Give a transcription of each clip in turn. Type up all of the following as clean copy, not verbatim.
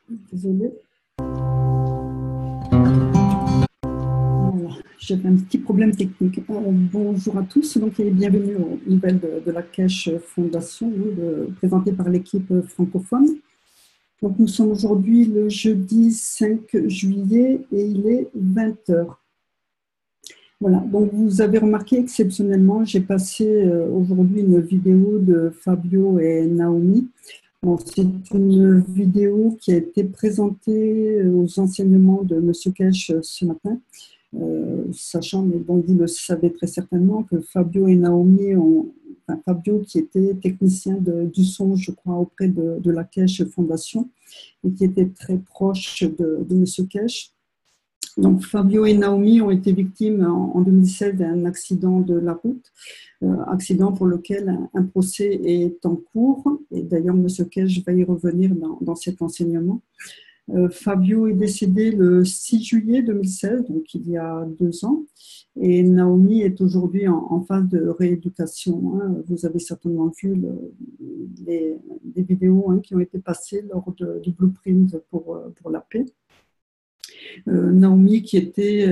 Désolée. Voilà, j'avais un petit problème technique. Bonjour à tous donc, et bienvenue aux nouvelles de la Cache Fondation, présentée par l'équipe francophone. Donc, nous sommes aujourd'hui le jeudi 5 juillet et il est 20 heures. Voilà, donc vous avez remarqué exceptionnellement, j'ai passé aujourd'hui une vidéo de Fabio et Naomi. Bon, c'est une vidéo qui a été présentée aux enseignements de M. Kesh ce matin, sachant, mais bon, vous le savez très certainement, que Fabio et Naomi enfin, Fabio qui était technicien du son, je crois, auprès de la Kesh Fondation et qui était très proche de M. Kesh. Donc, Fabio et Naomi ont été victimes en 2016 d'un accident de la route, accident pour lequel un procès est en cours. Et d'ailleurs, M. Kesh va y revenir dans cet enseignement. Fabio est décédé le 6 juillet 2016, donc il y a 2 ans. Et Naomi est aujourd'hui en phase de rééducation. Vous avez certainement vu les vidéos qui ont été passées lors du Blueprint pour la paix. Naomi qui était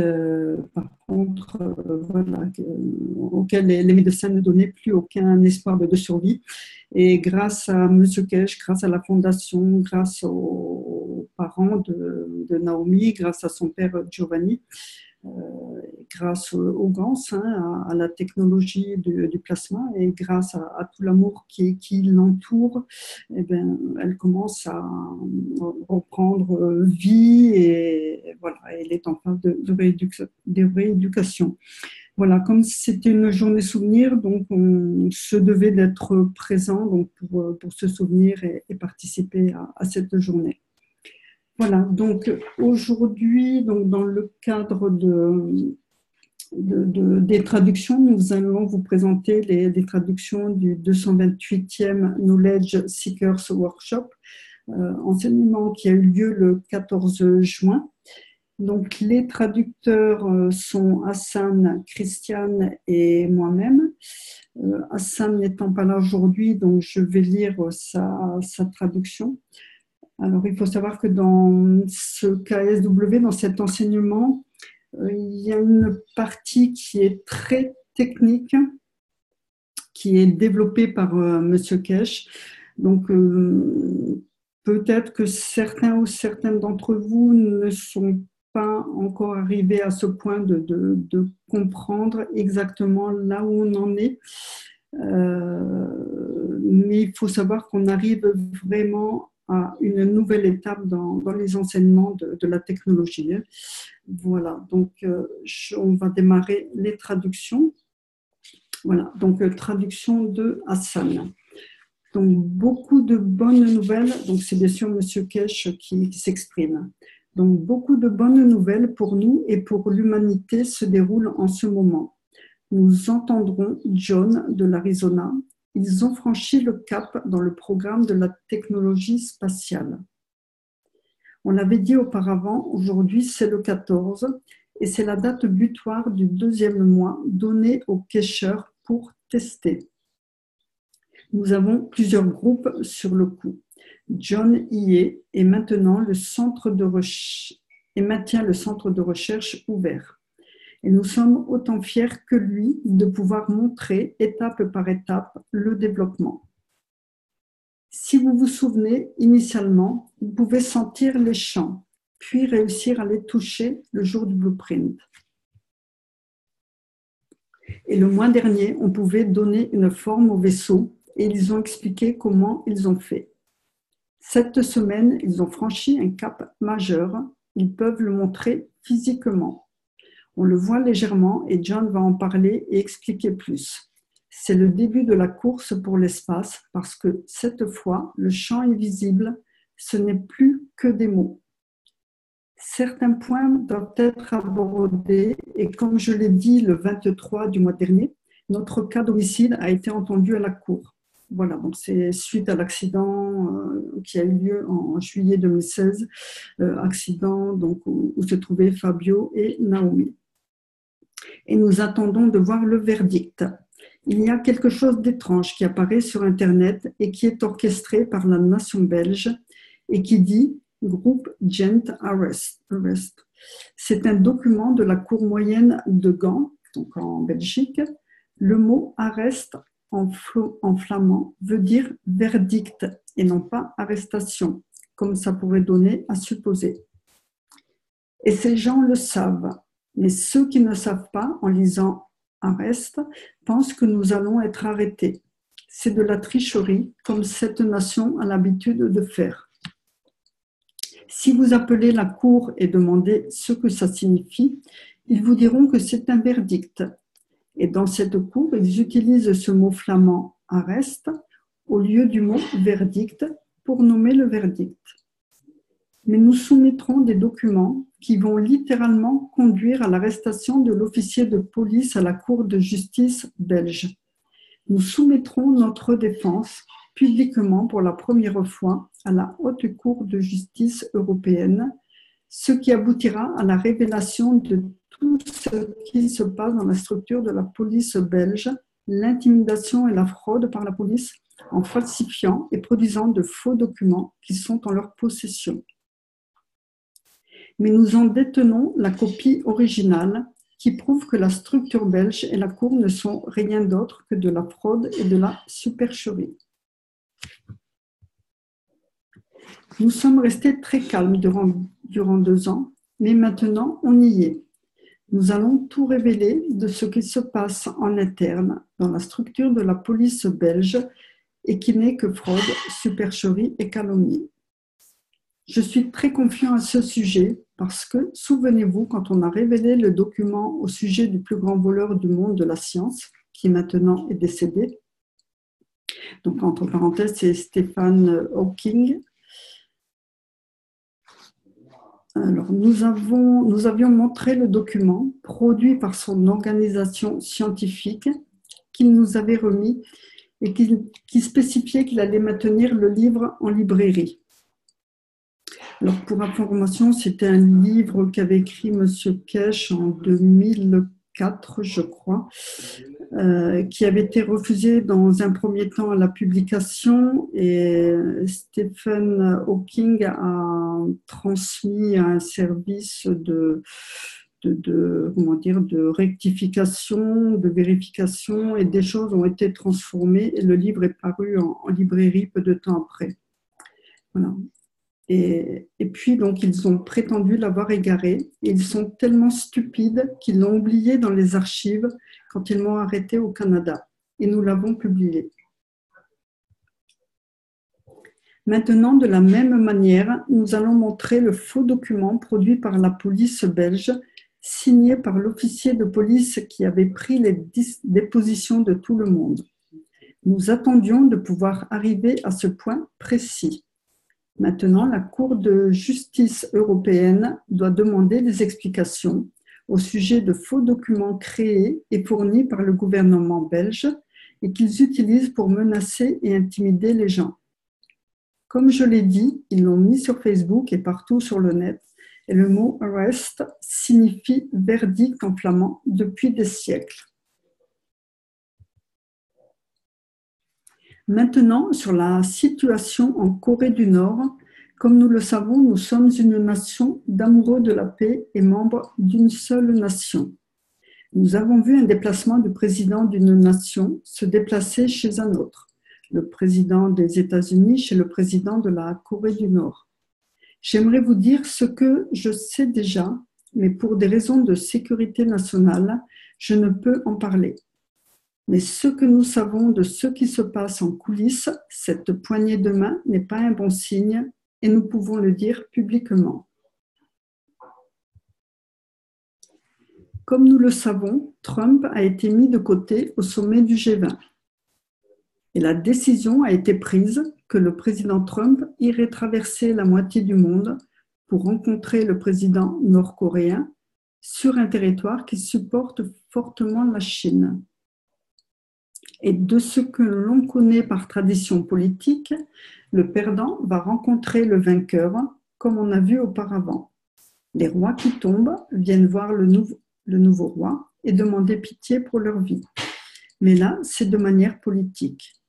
par contre voilà, auquel les médecins ne donnaient plus aucun espoir de survie, et grâce à M. Kesh, grâce à la fondation, grâce aux parents de Naomi, grâce à son père Giovanni, grâce au GANS, à la technologie du plasma, et grâce à tout l'amour qui l'entoure, eh bien, elle commence à reprendre vie et voilà, elle est en phase de rééducation. Voilà, comme c'était une journée souvenir, donc on se devait d'être présent donc pour se souvenir et participer à cette journée. Voilà, donc aujourd'hui, donc dans le cadre des traductions, nous allons vous présenter les traductions du 228e Knowledge Seekers Workshop, enseignement qui a eu lieu le 14 juin. Donc les traducteurs sont Hassan, Christiane et moi-même. Hassan n'étant pas là aujourd'hui, donc je vais lire sa traduction. Alors, il faut savoir que dans ce KSW, dans cet enseignement, il y a une partie qui est très technique, qui est développée par M. Kesh. Donc, peut-être que certains ou certaines d'entre vous ne sont pas encore arrivés à ce point de comprendre exactement là où on en est. Mais il faut savoir qu'on arrive vraiment à une nouvelle étape dans les enseignements de la technologie. Voilà, donc on va démarrer les traductions. Voilà, donc traduction de Hassan. Donc beaucoup de bonnes nouvelles, donc c'est bien sûr M. Kesh qui s'exprime. Donc beaucoup de bonnes nouvelles pour nous et pour l'humanité se déroulent en ce moment. Nous entendrons John de l'Arizona. Ils ont franchi le cap dans le programme de la technologie spatiale. On l'avait dit auparavant, aujourd'hui c'est le 14 et c'est la date butoir du 2e mois donnée aux cacheurs pour tester. Nous avons plusieurs groupes sur le coup. John y est et maintenant le centre de maintient le centre de recherche ouvert. Et nous sommes autant fiers que lui de pouvoir montrer étape par étape le développement. Si vous vous souvenez, initialement, vous pouvez sentir les champs, puis réussir à les toucher le jour du blueprint. Et le mois dernier, on pouvait donner une forme au vaisseau et ils ont expliqué comment ils ont fait. Cette semaine, ils ont franchi un cap majeur. Ils peuvent le montrer physiquement. On le voit légèrement et John va en parler et expliquer plus. C'est le début de la course pour l'espace parce que cette fois, le champ est visible, ce n'est plus que des mots. Certains points doivent être abordés et comme je l'ai dit le 23 du mois dernier, notre cas d'homicide a été entendu à la cour. Voilà, donc c'est suite à l'accident qui a eu lieu en juillet 2016, accident donc, où se trouvaient Fabio et Naomi. Et nous attendons de voir le verdict. Il y a quelque chose d'étrange qui apparaît sur Internet et qui est orchestré par la nation belge et qui dit « groupe Gent Arrest. C'est un document de la Cour moyenne de Gand, donc en Belgique. Le mot arrest en flamand veut dire verdict et non pas arrestation, comme ça pourrait donner à supposer. Et ces gens le savent, mais ceux qui ne savent pas, en lisant arrest, pensent que nous allons être arrêtés. C'est de la tricherie, comme cette nation a l'habitude de faire. Si vous appelez la cour et demandez ce que ça signifie, ils vous diront que c'est un verdict. Et dans cette cour, ils utilisent ce mot flamand « arrest » au lieu du mot « verdict » pour nommer le verdict. Mais nous soumettrons des documents qui vont littéralement conduire à l'arrestation de l'officier de police à la Cour de justice belge. Nous soumettrons notre défense publiquement pour la première fois à la Haute Cour de justice européenne, ce qui aboutira à la révélation de tout ce qui se passe dans la structure de la police belge, l'intimidation et la fraude par la police en falsifiant et produisant de faux documents qui sont en leur possession. Mais nous en détenons la copie originale qui prouve que la structure belge et la Cour ne sont rien d'autre que de la fraude et de la supercherie. Nous sommes restés très calmes durant 2 ans, mais maintenant on y est. Nous allons tout révéler de ce qui se passe en interne dans la structure de la police belge et qui n'est que fraude, supercherie et calomnie. Je suis très confiant à ce sujet parce que, souvenez-vous, quand on a révélé le document au sujet du plus grand voleur du monde de la science, qui maintenant est décédé, donc entre parenthèses, c'est Stephen Hawking. Alors, nous avions montré le document produit par son organisation scientifique qu'il nous avait remis et qui spécifiait qu'il allait maintenir le livre en librairie. Alors, pour information, c'était un livre qu'avait écrit M. Kesch en 2004, je crois, qui avait été refusé dans un premier temps à la publication et Stephen Hawking a transmis un service de rectification, de vérification et des choses ont été transformées et le livre est paru en librairie peu de temps après. Voilà. Et puis, donc, ils ont prétendu l'avoir égaré. Et ils sont tellement stupides qu'ils l'ont oublié dans les archives quand ils m'ont arrêté au Canada. Et nous l'avons publié. Maintenant, de la même manière, nous allons montrer le faux document produit par la police belge, signé par l'officier de police qui avait pris les dépositions de tout le monde. Nous attendions de pouvoir arriver à ce point précis. Maintenant, la Cour de justice européenne doit demander des explications au sujet de faux documents créés et fournis par le gouvernement belge et qu'ils utilisent pour menacer et intimider les gens. Comme je l'ai dit, ils l'ont mis sur Facebook et partout sur le net et le mot « arrest » signifie « verdict » en flamand depuis des siècles. Maintenant, sur la situation en Corée du Nord, comme nous le savons, nous sommes une nation d'amoureux de la paix et membres d'une seule nation. Nous avons vu un déplacement du président d'une nation se déplacer chez un autre, le président des États-Unis chez le président de la Corée du Nord. J'aimerais vous dire ce que je sais déjà, mais pour des raisons de sécurité nationale, je ne peux en parler. Mais ce que nous savons de ce qui se passe en coulisses, cette poignée de main n'est pas un bon signe et nous pouvons le dire publiquement. Comme nous le savons, Trump a été mis de côté au sommet du G20. Et la décision a été prise que le président Trump irait traverser la moitié du monde pour rencontrer le président nord-coréen sur un territoire qui supporte fortement la Chine. Et de ce que l'on connaît par tradition politique, le perdant va rencontrer le vainqueur, comme on a vu auparavant. Les rois qui tombent viennent voir le nouveau roi et demander pitié pour leur vie. Mais là, c'est de manière politique.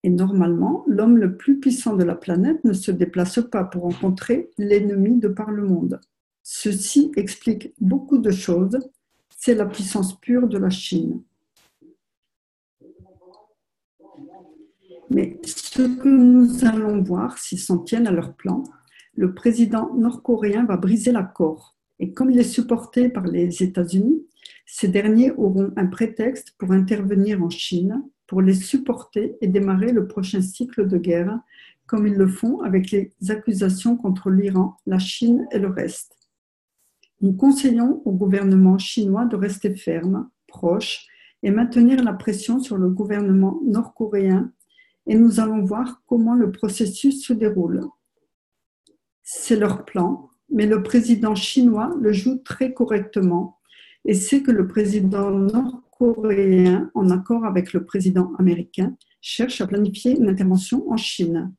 Et normalement, l'homme le plus puissant de la planète ne se déplace pas pour rencontrer l'ennemi de par le monde. Ceci explique beaucoup de choses. C'est la puissance pure de la Chine. Mais ce que nous allons voir, s'ils s'en tiennent à leur plan, le président nord-coréen va briser l'accord. Et comme il est supporté par les États-Unis, ces derniers auront un prétexte pour intervenir en Chine, pour les supporter et démarrer le prochain cycle de guerre, comme ils le font avec les accusations contre l'Iran, la Chine et le reste. Nous conseillons au gouvernement chinois de rester ferme, proche, et maintenir la pression sur le gouvernement nord-coréen, et nous allons voir comment le processus se déroule. C'est leur plan, mais le président chinois le joue très correctement et sait que le président nord-coréen, en accord avec le président américain, cherche à planifier une intervention en Chine.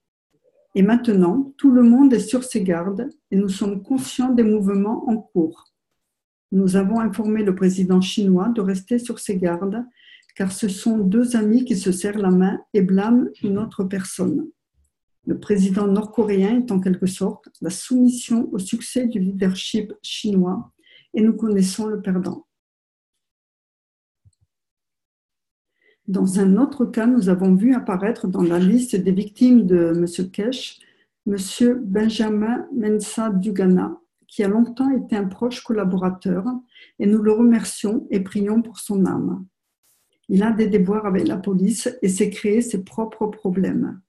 Et maintenant, tout le monde est sur ses gardes et nous sommes conscients des mouvements en cours. Nous avons informé le président chinois de rester sur ses gardes car ce sont deux amis qui se serrent la main et blâment une autre personne. Le président nord-coréen est en quelque sorte la soumission au succès du leadership chinois et nous connaissons le perdant. Dans un autre cas, nous avons vu apparaître dans la liste des victimes de M. Kesh, M. Benjamin Mensah Dugana, qui a longtemps été un proche collaborateur, et nous le remercions et prions pour son âme. Il a des déboires avec la police et s'est créé ses propres problèmes.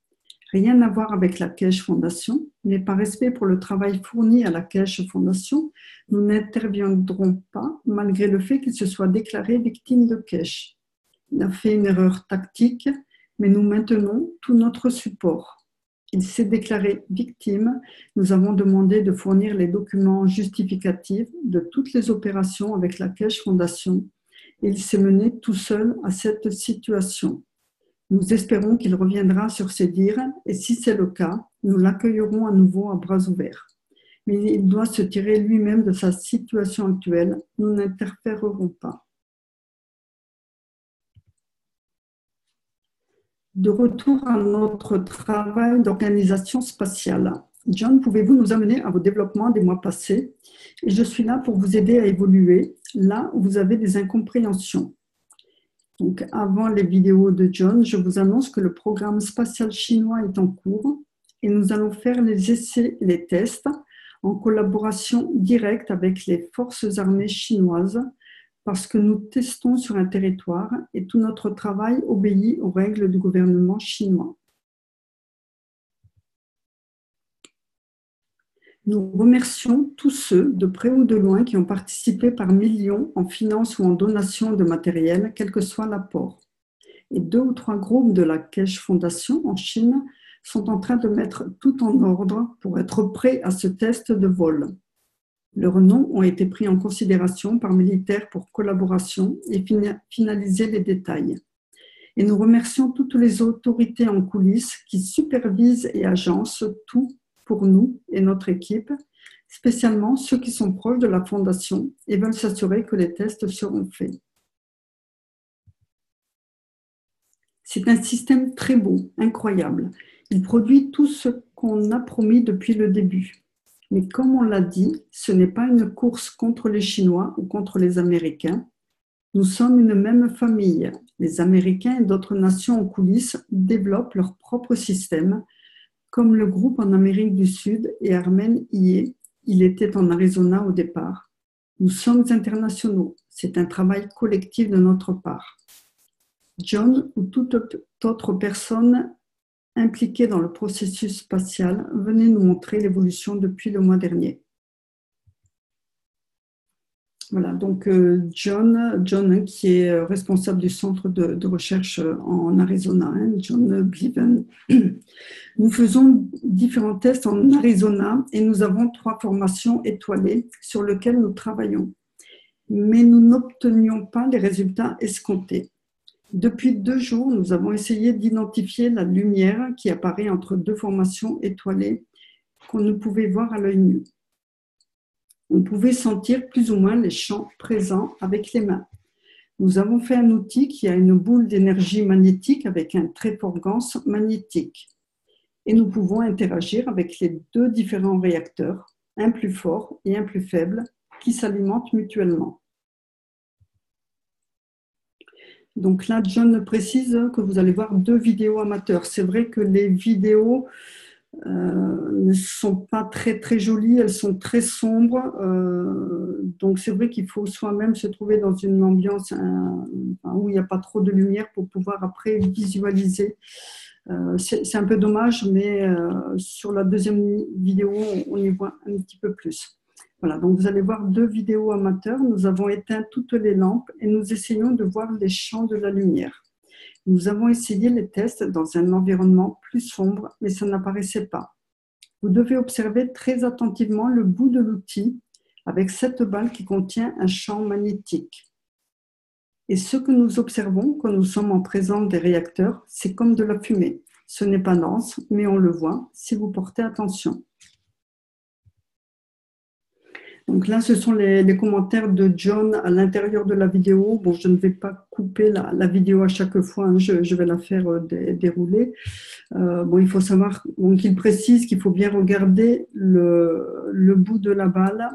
Rien à voir avec la Kesh Foundation, mais par respect pour le travail fourni à la Kesh Foundation, nous n'interviendrons pas malgré le fait qu'il se soit déclaré victime de Kesh. Il a fait une erreur tactique, mais nous maintenons tout notre support. Il s'est déclaré victime. Nous avons demandé de fournir les documents justificatifs de toutes les opérations avec la Kesh Foundation. Et il s'est mené tout seul à cette situation. Nous espérons qu'il reviendra sur ses dires et si c'est le cas, nous l'accueillerons à nouveau à bras ouverts. Mais il doit se tirer lui-même de sa situation actuelle. Nous n'interférerons pas. De retour à notre travail d'organisation spatiale. John, pouvez-vous nous amener à vos développements des mois passés? Et je suis là pour vous aider à évoluer, là où vous avez des incompréhensions. Donc, avant les vidéos de John, je vous annonce que le programme spatial chinois est en cours et nous allons faire les essais et les tests en collaboration directe avec les forces armées chinoises parce que nous testons sur un territoire et tout notre travail obéit aux règles du gouvernement chinois. Nous remercions tous ceux, de près ou de loin, qui ont participé par millions en finances ou en donations de matériel, quel que soit l'apport. Et 2 ou 3 groupes de la Kesh Foundation en Chine sont en train de mettre tout en ordre pour être prêts à ce test de vol. Leurs noms ont été pris en considération par militaires pour collaboration et finaliser les détails. Et nous remercions toutes les autorités en coulisses qui supervisent et agencent tout pour nous et notre équipe, spécialement ceux qui sont proches de la Fondation et veulent s'assurer que les tests seront faits. C'est un système très beau, incroyable. Il produit tout ce qu'on a promis depuis le début. Mais comme on l'a dit, ce n'est pas une course contre les Chinois ou contre les Américains. Nous sommes une même famille. Les Américains et d'autres nations en coulisses développent leur propre système, comme le groupe en Amérique du Sud et Armen y est. Il était en Arizona au départ. Nous sommes internationaux. C'est un travail collectif de notre part. John ou toute autre personne impliquée dans le processus spatial, venez nous montrer l'évolution depuis le mois dernier. Voilà, donc John qui est responsable du centre de recherche en Arizona, John Bliven. Nous faisons différents tests en Arizona et nous avons 3 formations étoilées sur lesquelles nous travaillons. Mais nous n'obtenions pas les résultats escomptés. Depuis 2 jours, nous avons essayé d'identifier la lumière qui apparaît entre 2 formations étoilées qu'on ne pouvait voir à l'œil nu. On pouvait sentir plus ou moins les champs présents avec les mains. Nous avons fait un outil qui a une boule d'énergie magnétique avec un trait Forgans magnétique. Et nous pouvons interagir avec les deux différents réacteurs, un plus fort et un plus faible, qui s'alimentent mutuellement. Donc là, John précise que vous allez voir 2 vidéos amateurs. C'est vrai que les vidéos ne sont pas très très jolies, elles sont très sombres. Donc c'est vrai qu'il faut soi-même se trouver dans une ambiance où il n'y a pas trop de lumière pour pouvoir après visualiser. C'est un peu dommage, mais sur la deuxième vidéo, on y voit un petit peu plus. Voilà, donc vous allez voir 2 vidéos amateurs. Nous avons éteint toutes les lampes et nous essayons de voir les champs de la lumière. Nous avons essayé les tests dans un environnement plus sombre, mais ça n'apparaissait pas. Vous devez observer très attentivement le bout de l'outil avec cette balle qui contient un champ magnétique. Et ce que nous observons quand nous sommes en présence des réacteurs, c'est comme de la fumée. Ce n'est pas dense, mais on le voit si vous portez attention. Donc là, ce sont les commentaires de John à l'intérieur de la vidéo. Bon, je ne vais pas couper la vidéo à chaque fois, hein, je vais la faire dérouler. Bon, il faut savoir qu'il précise qu'il faut bien regarder le bout de la balle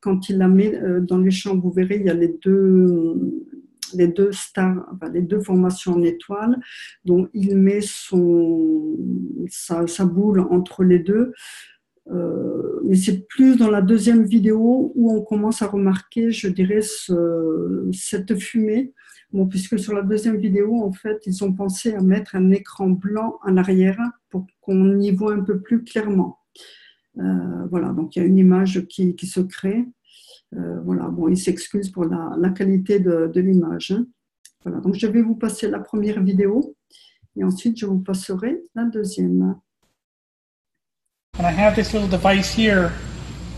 quand il la met dans les champs. Vous verrez, il y a les deux stars, enfin, les 2 formations en étoiles, dont il met sa boule entre les deux. Mais c'est plus dans la deuxième vidéo où on commence à remarquer, je dirais, cette fumée. Bon, puisque sur la deuxième vidéo, en fait, ils ont pensé à mettre un écran blanc en arrière pour qu'on y voit un peu plus clairement. Voilà, donc il y a une image qui se crée. Voilà, bon, ils s'excusent pour la qualité de l'image. Hein. Voilà, donc je vais vous passer la première vidéo et ensuite je vous passerai la deuxième. And I have this little device here.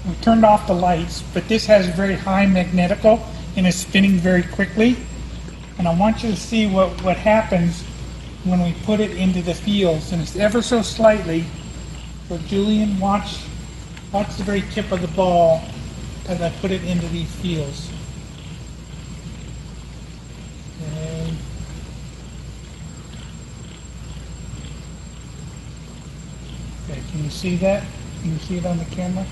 We turned off the lights, but this has very high magnetical and is spinning very quickly. And I want you to see what happens when we put it into the fields. And it's ever so slightly. So Julian, watch the very tip of the ball as I put it into these fields. Okay, can you see that? Can you see it on the camera?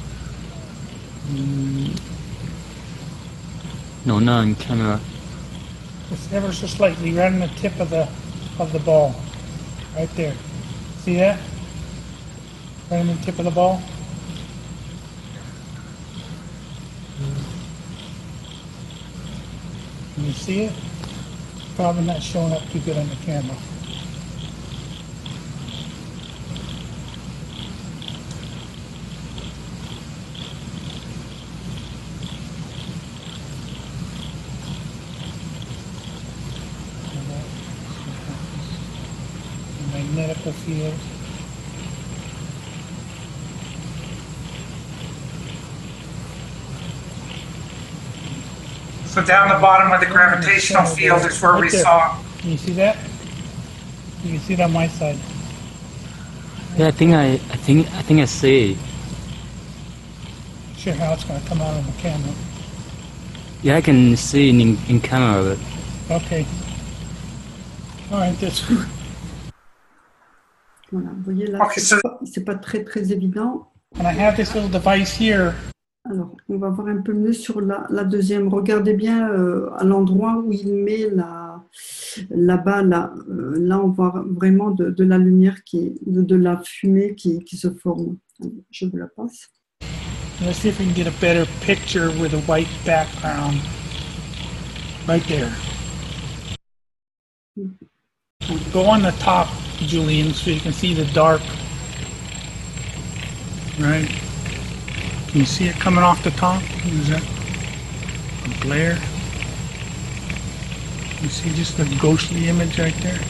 No, not on camera. Just ever so slightly, right on the tip of the ball. Right there. See that? Right on the tip of the ball. Can you see it? Probably not showing up too good on the camera. Magnetical field. So down the bottom of the gravitational field is where we saw. Can you see that? You can see it on my side. Yeah, I think I see. Sure how it's going to come out on the camera. Yeah, I can see in camera. But... Okay. All right, this. Voilà, vous voyez là, okay, c'est pas très très évident. And I have this little device here. Alors, on va voir un peu mieux sur la deuxième. Regardez bien à l'endroit où il met la balle. Là, on voit vraiment de la lumière, de la fumée qui se forme. Je vous la passe. Let's see if we can get a better picture with a white background. Right there. Go on the top, Julian, so you can see the dark. Right. Can you see it coming off the top? Is that a glare? You see just the ghostly image right there?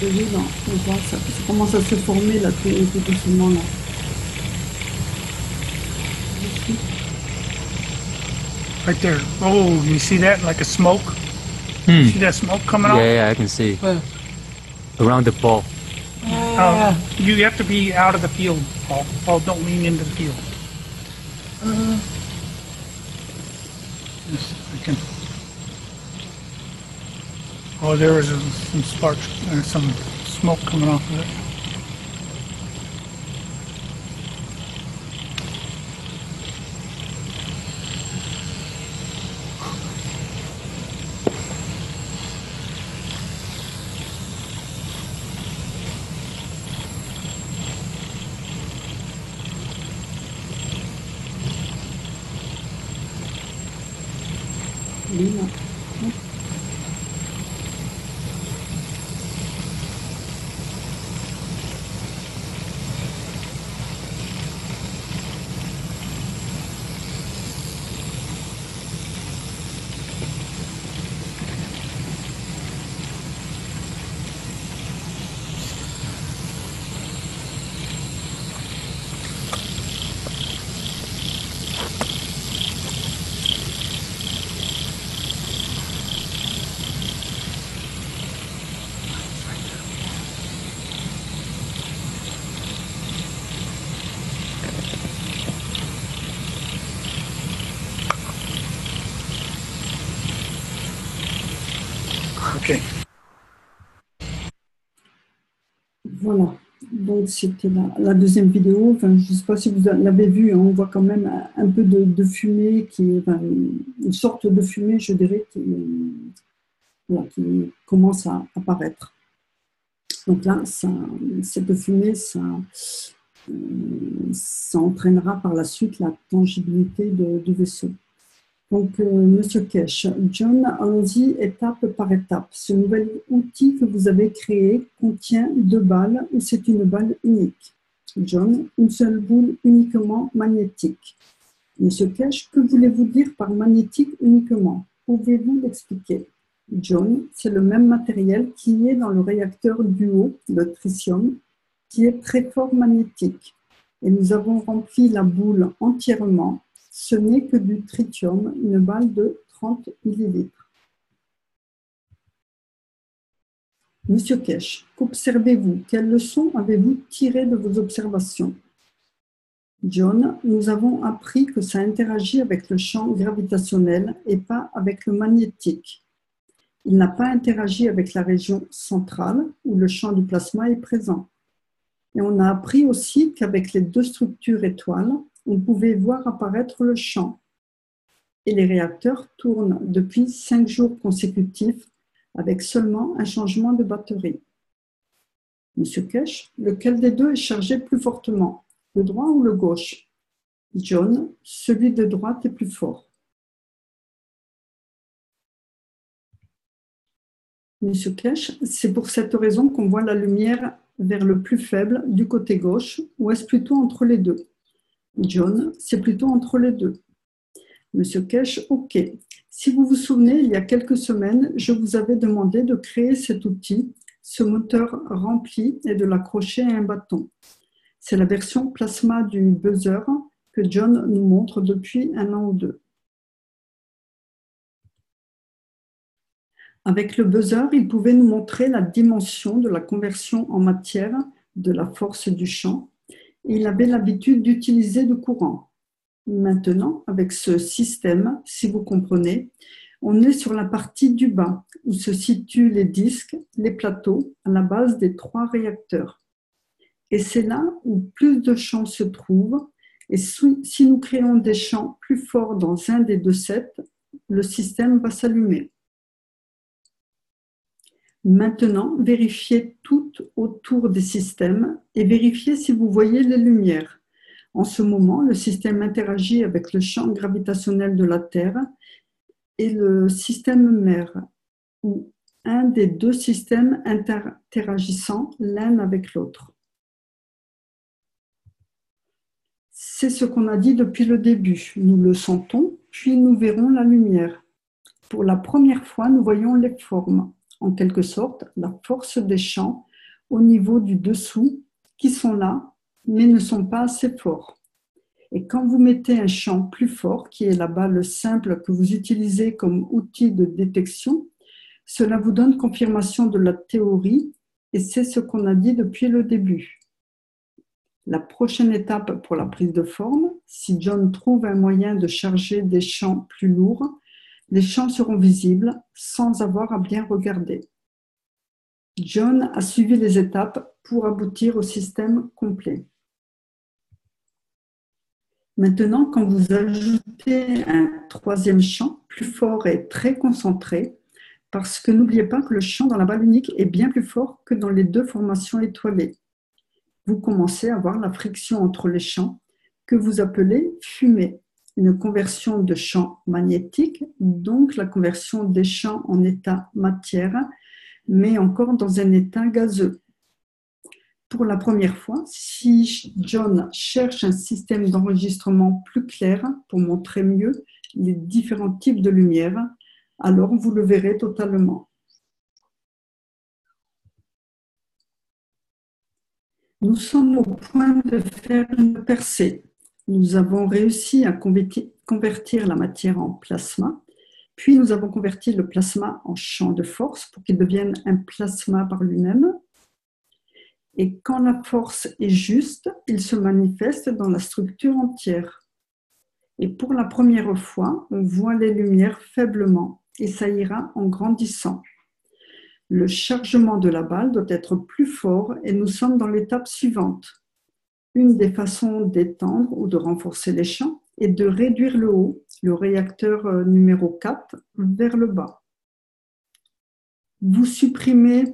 On voit ça commence à se former là, tout doucement là. Right there. Oh, you see that? Like a smoke? You see that smoke coming off? Yeah, I can see. around the ball. You have to be out of the field, Paul. Paul, don't lean into the field. Yes, I can. Oh, there was some sparks, some smoke coming off of it. Lina. Okay. Voilà, donc c'était la deuxième vidéo. Enfin, je ne sais pas si vous l'avez vu, hein, on voit quand même un peu de fumée, enfin, une sorte de fumée, je dirais, voilà, qui commence à apparaître. Donc là, cette fumée, ça entraînera par la suite la tangibilité du vaisseau. Donc, Monsieur Kesh, John, allons-y étape par étape. Ce nouvel outil que vous avez créé contient 2 balles ou c'est une balle unique? John, une seule boule uniquement magnétique. Monsieur Kesh, que voulez-vous dire par magnétique uniquement? Pouvez-vous l'expliquer? John, c'est le même matériel qui est dans le réacteur duo, le tritium, qui est très fort magnétique. Et nous avons rempli la boule entièrement. Ce n'est que du tritium, une balle de 30 millilitres. Monsieur Kesh, qu'observez-vous? Quelles leçons avez-vous tirées de vos observations? John, nous avons appris que ça interagit avec le champ gravitationnel et pas avec le magnétique. Il n'a pas interagi avec la région centrale où le champ du plasma est présent. Et on a appris aussi qu'avec les 2 structures étoiles, on pouvait voir apparaître le champ. Et les réacteurs tournent depuis 5 jours consécutifs avec seulement un changement de batterie. Monsieur Kesh, lequel des 2 est chargé plus fortement, le droit ou le gauche? John, celui de droite est plus fort. Monsieur Kesh, c'est pour cette raison qu'on voit la lumière vers le plus faible du côté gauche, ou est-ce plutôt entre les 2? John, c'est plutôt entre les 2. Monsieur Kesh, ok. Si vous vous souvenez, il y a quelques semaines, je vous avais demandé de créer cet outil, ce moteur rempli, et de l'accrocher à un bâton. C'est la version plasma du buzzer que John nous montre depuis 1 an ou 2. Avec le buzzer, il pouvait nous montrer la dimension de la conversion en matière de la force du champ. Il avait l'habitude d'utiliser du courant. Maintenant, avec ce système, si vous comprenez, on est sur la partie du bas, où se situent les disques, les plateaux, à la base des 3 réacteurs. Et c'est là où plus de champs se trouvent, et si nous créons des champs plus forts dans un des 2 sets, le système va s'allumer. Maintenant, vérifiez tout autour des systèmes et vérifiez si vous voyez les lumières. En ce moment, le système interagit avec le champ gravitationnel de la Terre et le système mère, ou un des 2 systèmes interagissant l'un avec l'autre. C'est ce qu'on a dit depuis le début. Nous le sentons, puis nous verrons la lumière. Pour la première fois, nous voyons les formes. En quelque sorte, la force des champs au niveau du dessous qui sont là, mais ne sont pas assez forts. Et quand vous mettez un champ plus fort, qui est la balle simple que vous utilisez comme outil de détection, cela vous donne confirmation de la théorie Et c'est ce qu'on a dit depuis le début. La prochaine étape pour la prise de forme, si John trouve un moyen de charger des champs plus lourds, les champs seront visibles sans avoir à bien regarder. John a suivi les étapes pour aboutir au système complet. Maintenant, quand vous ajoutez un troisième champ plus fort et très concentré, parce que n'oubliez pas que le champ dans la balle unique est bien plus fort que dans les deux formations étoilées. Vous commencez à voir la friction entre les champs que vous appelez fumée, une conversion de champ magnétique, donc la conversion des champs en état matière, mais encore dans un état gazeux. Pour la première fois, si John cherche un système d'enregistrement plus clair pour montrer mieux les différents types de lumière, alors vous le verrez totalement. Nous sommes au point de faire une percée. Nous avons réussi à convertir la matière en plasma, puis nous avons converti le plasma en champ de force pour qu'il devienne un plasma par lui-même. Et quand la force est juste, il se manifeste dans la structure entière. Et pour la première fois, on voit les lumières faiblement, et ça ira en grandissant. Le chargement de la balle doit être plus fort et nous sommes dans l'étape suivante. Une des façons d'étendre ou de renforcer les champs est de réduire le haut, le réacteur numéro 4, vers le bas. Vous supprimez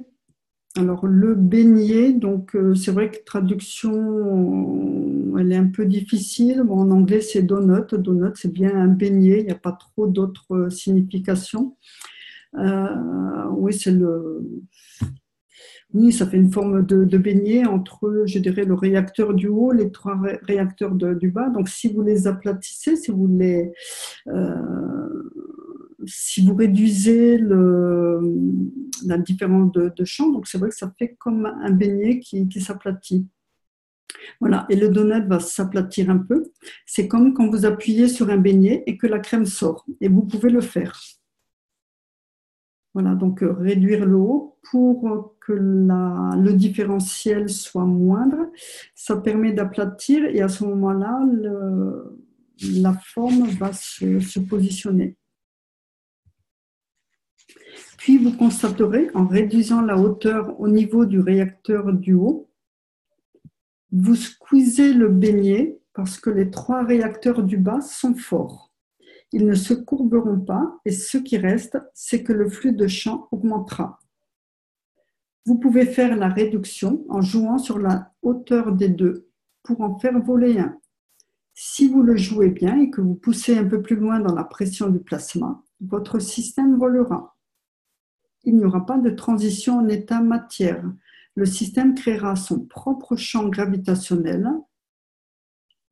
alors le beignet, donc c'est vrai que traduction, elle est un peu difficile. Bon, en anglais, c'est donut. Donut, c'est bien un beignet, il n'y a pas trop d'autres significations. Oui, oui, ça fait une forme de beignet entre, je dirais, le réacteur du haut, les trois réacteurs du bas. Donc, si vous les aplatissez, si vous réduisez la différence de champ, donc c'est vrai que ça fait comme un beignet qui s'aplatit. Voilà, et le donut va s'aplatir un peu. C'est comme quand vous appuyez sur un beignet et que la crème sort, et vous pouvez le faire. Voilà, donc réduire le haut pour que le différentiel soit moindre. Ça permet d'aplatir et à ce moment-là, la forme va se positionner. Puis vous constaterez, en réduisant la hauteur au niveau du réacteur du haut, vous squeezez le beignet parce que les trois réacteurs du bas sont forts. Ils ne se courberont pas et ce qui reste, c'est que le flux de champ augmentera. Vous pouvez faire la réduction en jouant sur la hauteur des deux pour en faire voler un. Si vous le jouez bien et que vous poussez un peu plus loin dans la pression du plasma, votre système volera. Il n'y aura pas de transition en état matière. Le système créera son propre champ gravitationnel.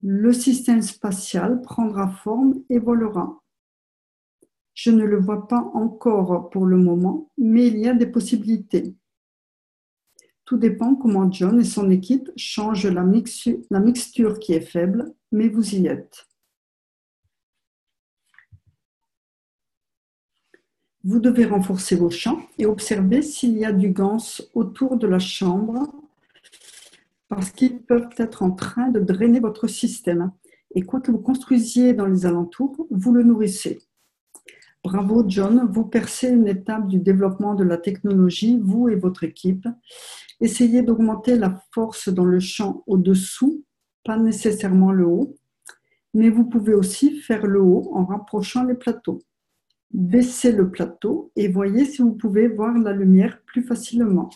Le système spatial prendra forme et volera. Je ne le vois pas encore pour le moment, mais il y a des possibilités. Tout dépend comment John et son équipe changent la mixture qui est faible, mais vous y êtes. Vous devez renforcer vos champs et observer s'il y a du ganse autour de la chambre parce qu'ils peuvent être en train de drainer votre système. Et quoi que vous construisiez dans les alentours, vous le nourrissez. Bravo John, vous percez une étape du développement de la technologie, vous et votre équipe. Essayez d'augmenter la force dans le champ au-dessous, pas nécessairement le haut, mais vous pouvez aussi faire le haut en rapprochant les plateaux. Baissez le plateau et voyez si vous pouvez voir la lumière plus facilement.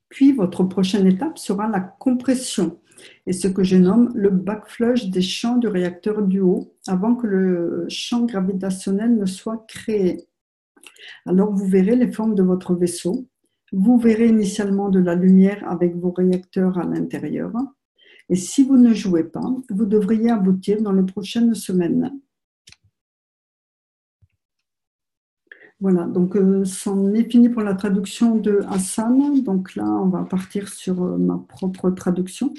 Puis, votre prochaine étape sera la compression et ce que je nomme le backflush des champs du réacteur du haut avant que le champ gravitationnel ne soit créé. Alors, vous verrez les formes de votre vaisseau. Vous verrez initialement de la lumière avec vos réacteurs à l'intérieur. Et si vous ne jouez pas, vous devriez aboutir dans les prochaines semaines. Voilà, donc c'en est fini pour la traduction de Hassan. Donc là, on va partir sur ma propre traduction.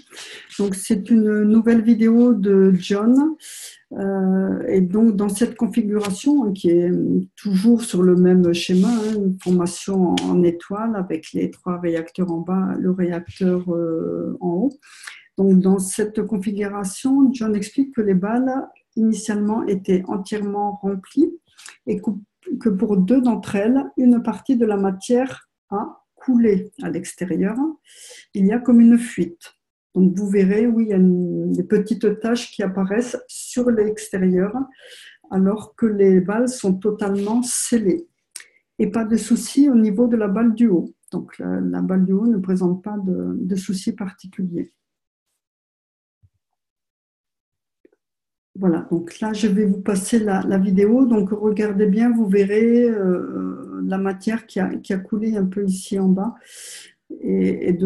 Donc c'est une nouvelle vidéo de John. Et donc dans cette configuration, hein, qui est toujours sur le même schéma, hein, une formation en étoile avec les 3 réacteurs en bas, le réacteur en haut. Donc dans cette configuration, John explique que les balles initialement étaient entièrement remplies et que pour 2 d'entre elles, une partie de la matière a coulé à l'extérieur. Il y a comme une fuite. Donc vous verrez, oui, il y a des petites taches qui apparaissent sur l'extérieur alors que les balles sont totalement scellées. Et pas de souci au niveau de la balle du haut. Donc la balle du haut ne présente pas de souci particulier. Voilà, donc là, je vais vous passer la vidéo. Donc, regardez bien, vous verrez la matière qui a coulé un peu ici en bas et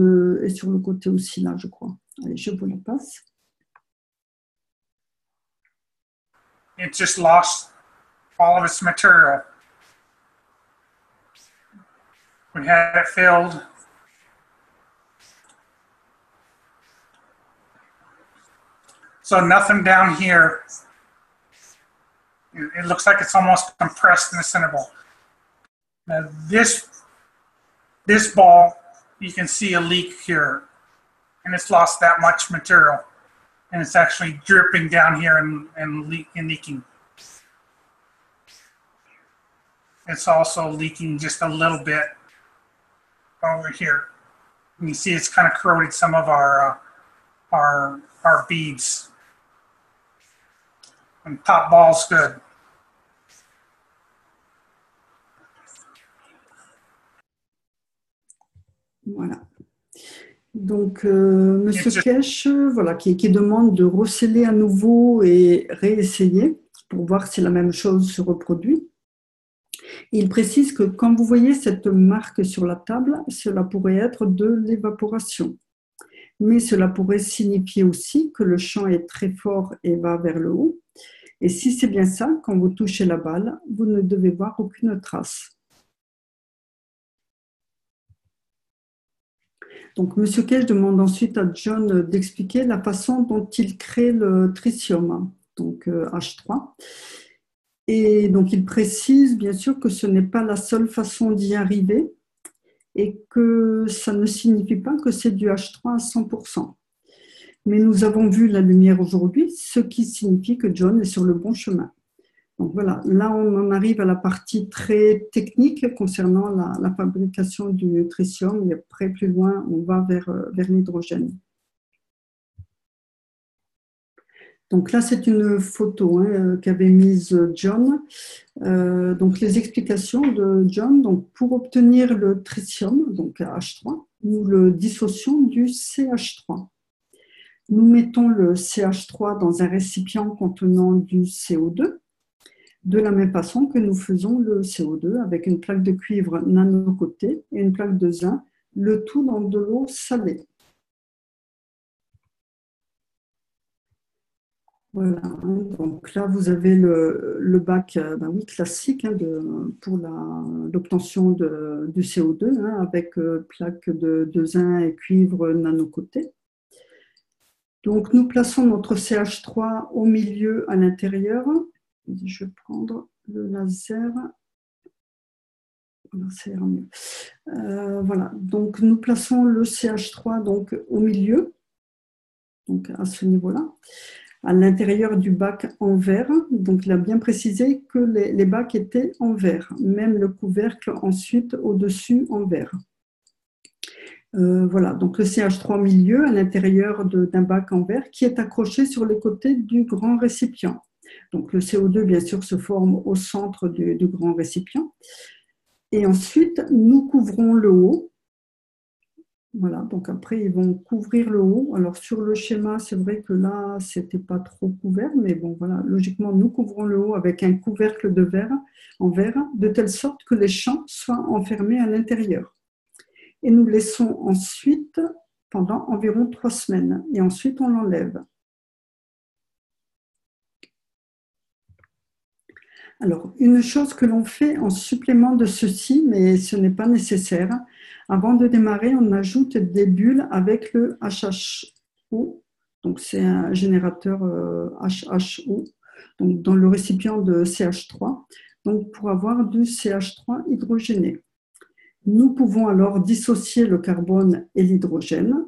sur le côté aussi, là, je crois. Allez, je vous la passe. It just lost all of its material. We had it filled. So nothing down here. It looks like it's almost compressed in the center ball. Now this ball, you can see a leak here, and it's lost that much material, and it's actually dripping down here and leaking. It's also leaking just a little bit over here. And you see it's kind of corroded some of our beads. And top ball's good. Voilà. Donc, Monsieur Kesh, voilà, qui demande de resceller à nouveau et réessayer pour voir si la même chose se reproduit. Il précise que quand vous voyez cette marque sur la table, cela pourrait être de l'évaporation. Mais cela pourrait signifier aussi que le champ est très fort et va vers le haut. Et si c'est bien ça, quand vous touchez la balle, vous ne devez voir aucune trace. Donc, M. Kesh demande ensuite à John d'expliquer la façon dont il crée le tritium, donc H3. Et donc, il précise bien sûr que ce n'est pas la seule façon d'y arriver et que ça ne signifie pas que c'est du H3 à 100%. Mais nous avons vu la lumière aujourd'hui, ce qui signifie que John est sur le bon chemin. Donc voilà, là on en arrive à la partie très technique concernant la fabrication du tritium. Et après, plus loin, on va vers l'hydrogène. Donc là, c'est une photo qu'avait mise John. Donc les explications de John. Donc pour obtenir le tritium, donc H3, nous le dissocions du CH3. Nous mettons le CH3 dans un récipient contenant du CO2, de la même façon que nous faisons le CO2 avec une plaque de cuivre nanocotée et une plaque de zinc, le tout dans de l'eau salée. Voilà, donc là vous avez le bac classique pour l'obtention du CO2 avec plaque de zinc et cuivre nanocotée. Donc nous plaçons notre CH3 au milieu à l'intérieur. Je vais prendre le laser. Voilà, ça ira mieux. Voilà, donc nous plaçons le CH3 donc, au milieu, donc à ce niveau-là, à l'intérieur du bac en verre. Donc il a bien précisé que les bacs étaient en verre, même le couvercle ensuite au-dessus en verre. Voilà, donc le CH3 au milieu, à l'intérieur d'un bac en verre qui est accroché sur les côtés du grand récipient. Donc le CO2, bien sûr, se forme au centre du grand récipient. Et ensuite, nous couvrons le haut. Voilà, donc après, ils vont couvrir le haut. Alors sur le schéma, c'est vrai que là, ce n'était pas trop couvert, mais bon, voilà, logiquement, nous couvrons le haut avec un couvercle de verre en verre, de telle sorte que les champs soient enfermés à l'intérieur. Et nous laissons ensuite pendant environ 3 semaines. Et ensuite, on l'enlève. Alors, une chose que l'on fait en supplément de ceci, mais ce n'est pas nécessaire, avant de démarrer, on ajoute des bulles avec le HHO. Donc, c'est un générateur HHO, donc dans le récipient de CH3, donc pour avoir du CH3 hydrogéné. Nous pouvons alors dissocier le carbone et l'hydrogène.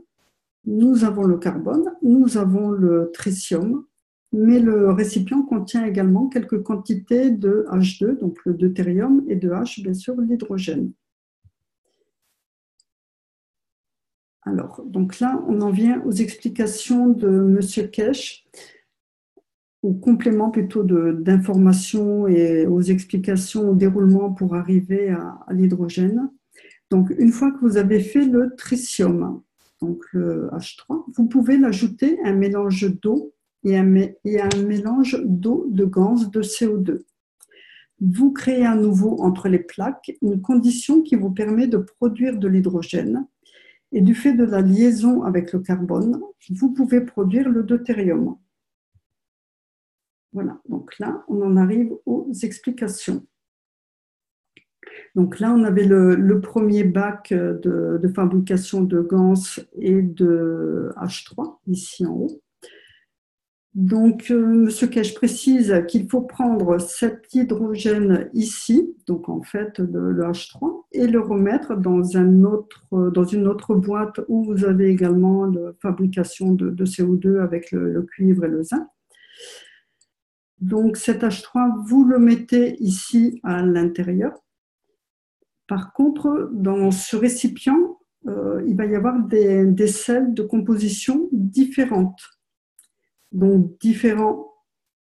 Nous avons le carbone, nous avons le tritium, mais le récipient contient également quelques quantités de H2, donc le deutérium, et de H, bien sûr, l'hydrogène. Alors, donc là, on en vient aux explications de M. Kesch, au complément plutôt d'informations et aux explications au déroulement pour arriver à l'hydrogène. Donc, une fois que vous avez fait le tritium, donc le H3, vous pouvez l'ajouter à un mélange d'eau et à un mélange d'eau de ganse de CO2. Vous créez à nouveau entre les plaques une condition qui vous permet de produire de l'hydrogène. Et du fait de la liaison avec le carbone, vous pouvez produire le deutérium. Voilà, donc là, on en arrive aux explications. Donc là, on avait le premier bac de fabrication de ganse et de H3, ici en haut. Donc, M. Kesch précise qu'il faut prendre cet hydrogène ici, donc en fait le H3, et le remettre dans une autre boîte où vous avez également la fabrication de CO2 avec le cuivre et le zinc. Donc cet H3, vous le mettez ici à l'intérieur. Par contre, dans ce récipient, il va y avoir des sels de composition différentes. Donc différents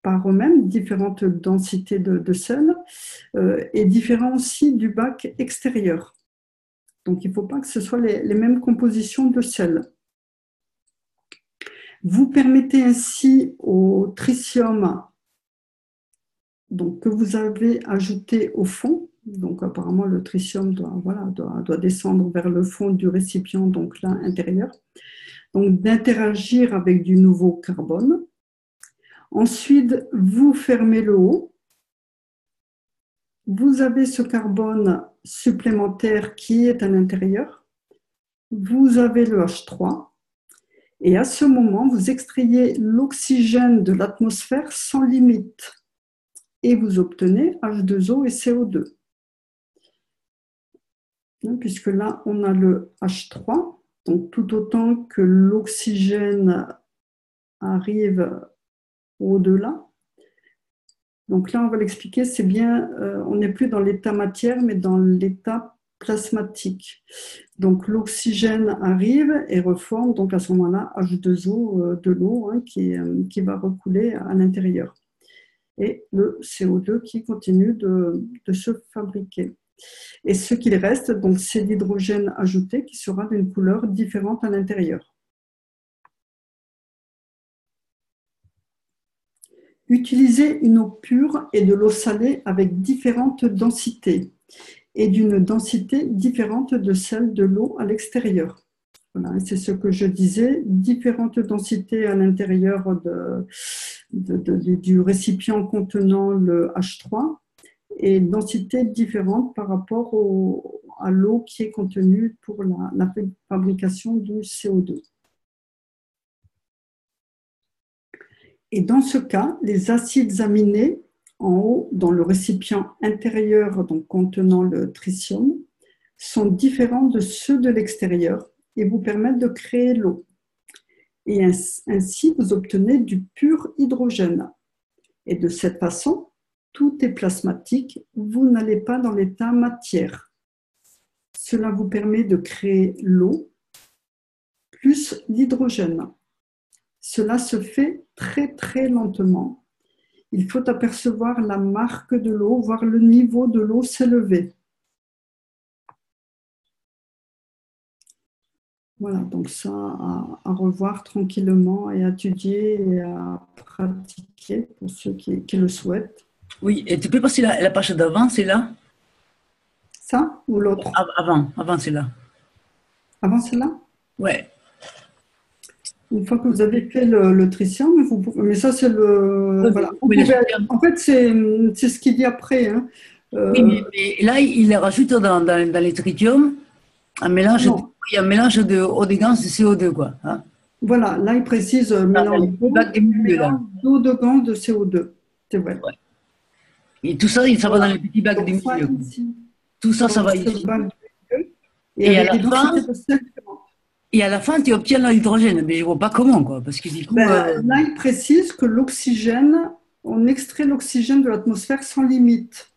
par eux-mêmes, différentes densités de sel, et différents aussi du bac extérieur. Donc il ne faut pas que ce soit les mêmes compositions de sel. Vous permettez ainsi au tritium donc, que vous avez ajouté au fond, donc apparemment le tritium doit descendre vers le fond du récipient, donc là intérieur, donc d'interagir avec du nouveau carbone. Ensuite, vous fermez le haut. Vous avez ce carbone supplémentaire qui est à l'intérieur. Vous avez le H3. Et à ce moment, vous extrayez l'oxygène de l'atmosphère sans limite. Et vous obtenez H2O et CO2. Puisque là, on a le H3. Donc, tout autant que l'oxygène arrive au-delà. Donc là, on va l'expliquer, c'est bien, on n'est plus dans l'état matière, mais dans l'état plasmatique. Donc l'oxygène arrive et reforme, donc à ce moment-là, H2O de l'eau qui va recouler à l'intérieur. Et le CO2 qui continue de se fabriquer. Et ce qu'il reste, donc, c'est l'hydrogène ajouté qui sera d'une couleur différente à l'intérieur. Utilisez une eau pure et de l'eau salée avec différentes densités et d'une densité différente de celle de l'eau à l'extérieur. Voilà, c'est ce que je disais, différentes densités à l'intérieur du récipient contenant le H3 et densité différente par rapport à l'eau qui est contenue pour la fabrication du CO2. Et dans ce cas, les acides aminés en haut, dans le récipient intérieur donc contenant le tritium, sont différents de ceux de l'extérieur et vous permettent de créer l'eau. Et ainsi, vous obtenez du pur hydrogène. Et de cette façon, tout est plasmatique, vous n'allez pas dans l'état matière. Cela vous permet de créer l'eau plus l'hydrogène. Cela se fait très très lentement. Il faut apercevoir la marque de l'eau, voir le niveau de l'eau s'élever. Voilà, donc ça à revoir tranquillement et à étudier et à pratiquer pour ceux qui le souhaitent. Oui, et tu peux passer la page d'avant, c'est là? Ça ou l'autre? Avant c'est là. Avant celle-là? Ouais. Une fois que vous avez fait le tritium, mais ça c'est Oui, voilà. mais En fait, c'est ce qu'il dit après, hein. oui, Euh, mais là, il rajoute dans les tritiums non, il y a un mélange de haut de gans de CO2, quoi. Hein. voilà, là il précise Dans mélange les petits d'eau bacs des et milieux, là. mélange d'eau de gants de CO2. C'est vrai. Ouais. Et tout ça, ça va dans Voilà. les petits bacs Donc du ça milieu. ici, Tout ça, ça dans va ce ici. bac de milieu, et Et à avec la des densités fin, de sel différentes. et à la fin, tu obtiens l'hydrogène. Mais je vois pas comment, quoi. Parce que du coup, Ben, là, il précise que l'oxygène, on extrait l'oxygène de l'atmosphère sans limite.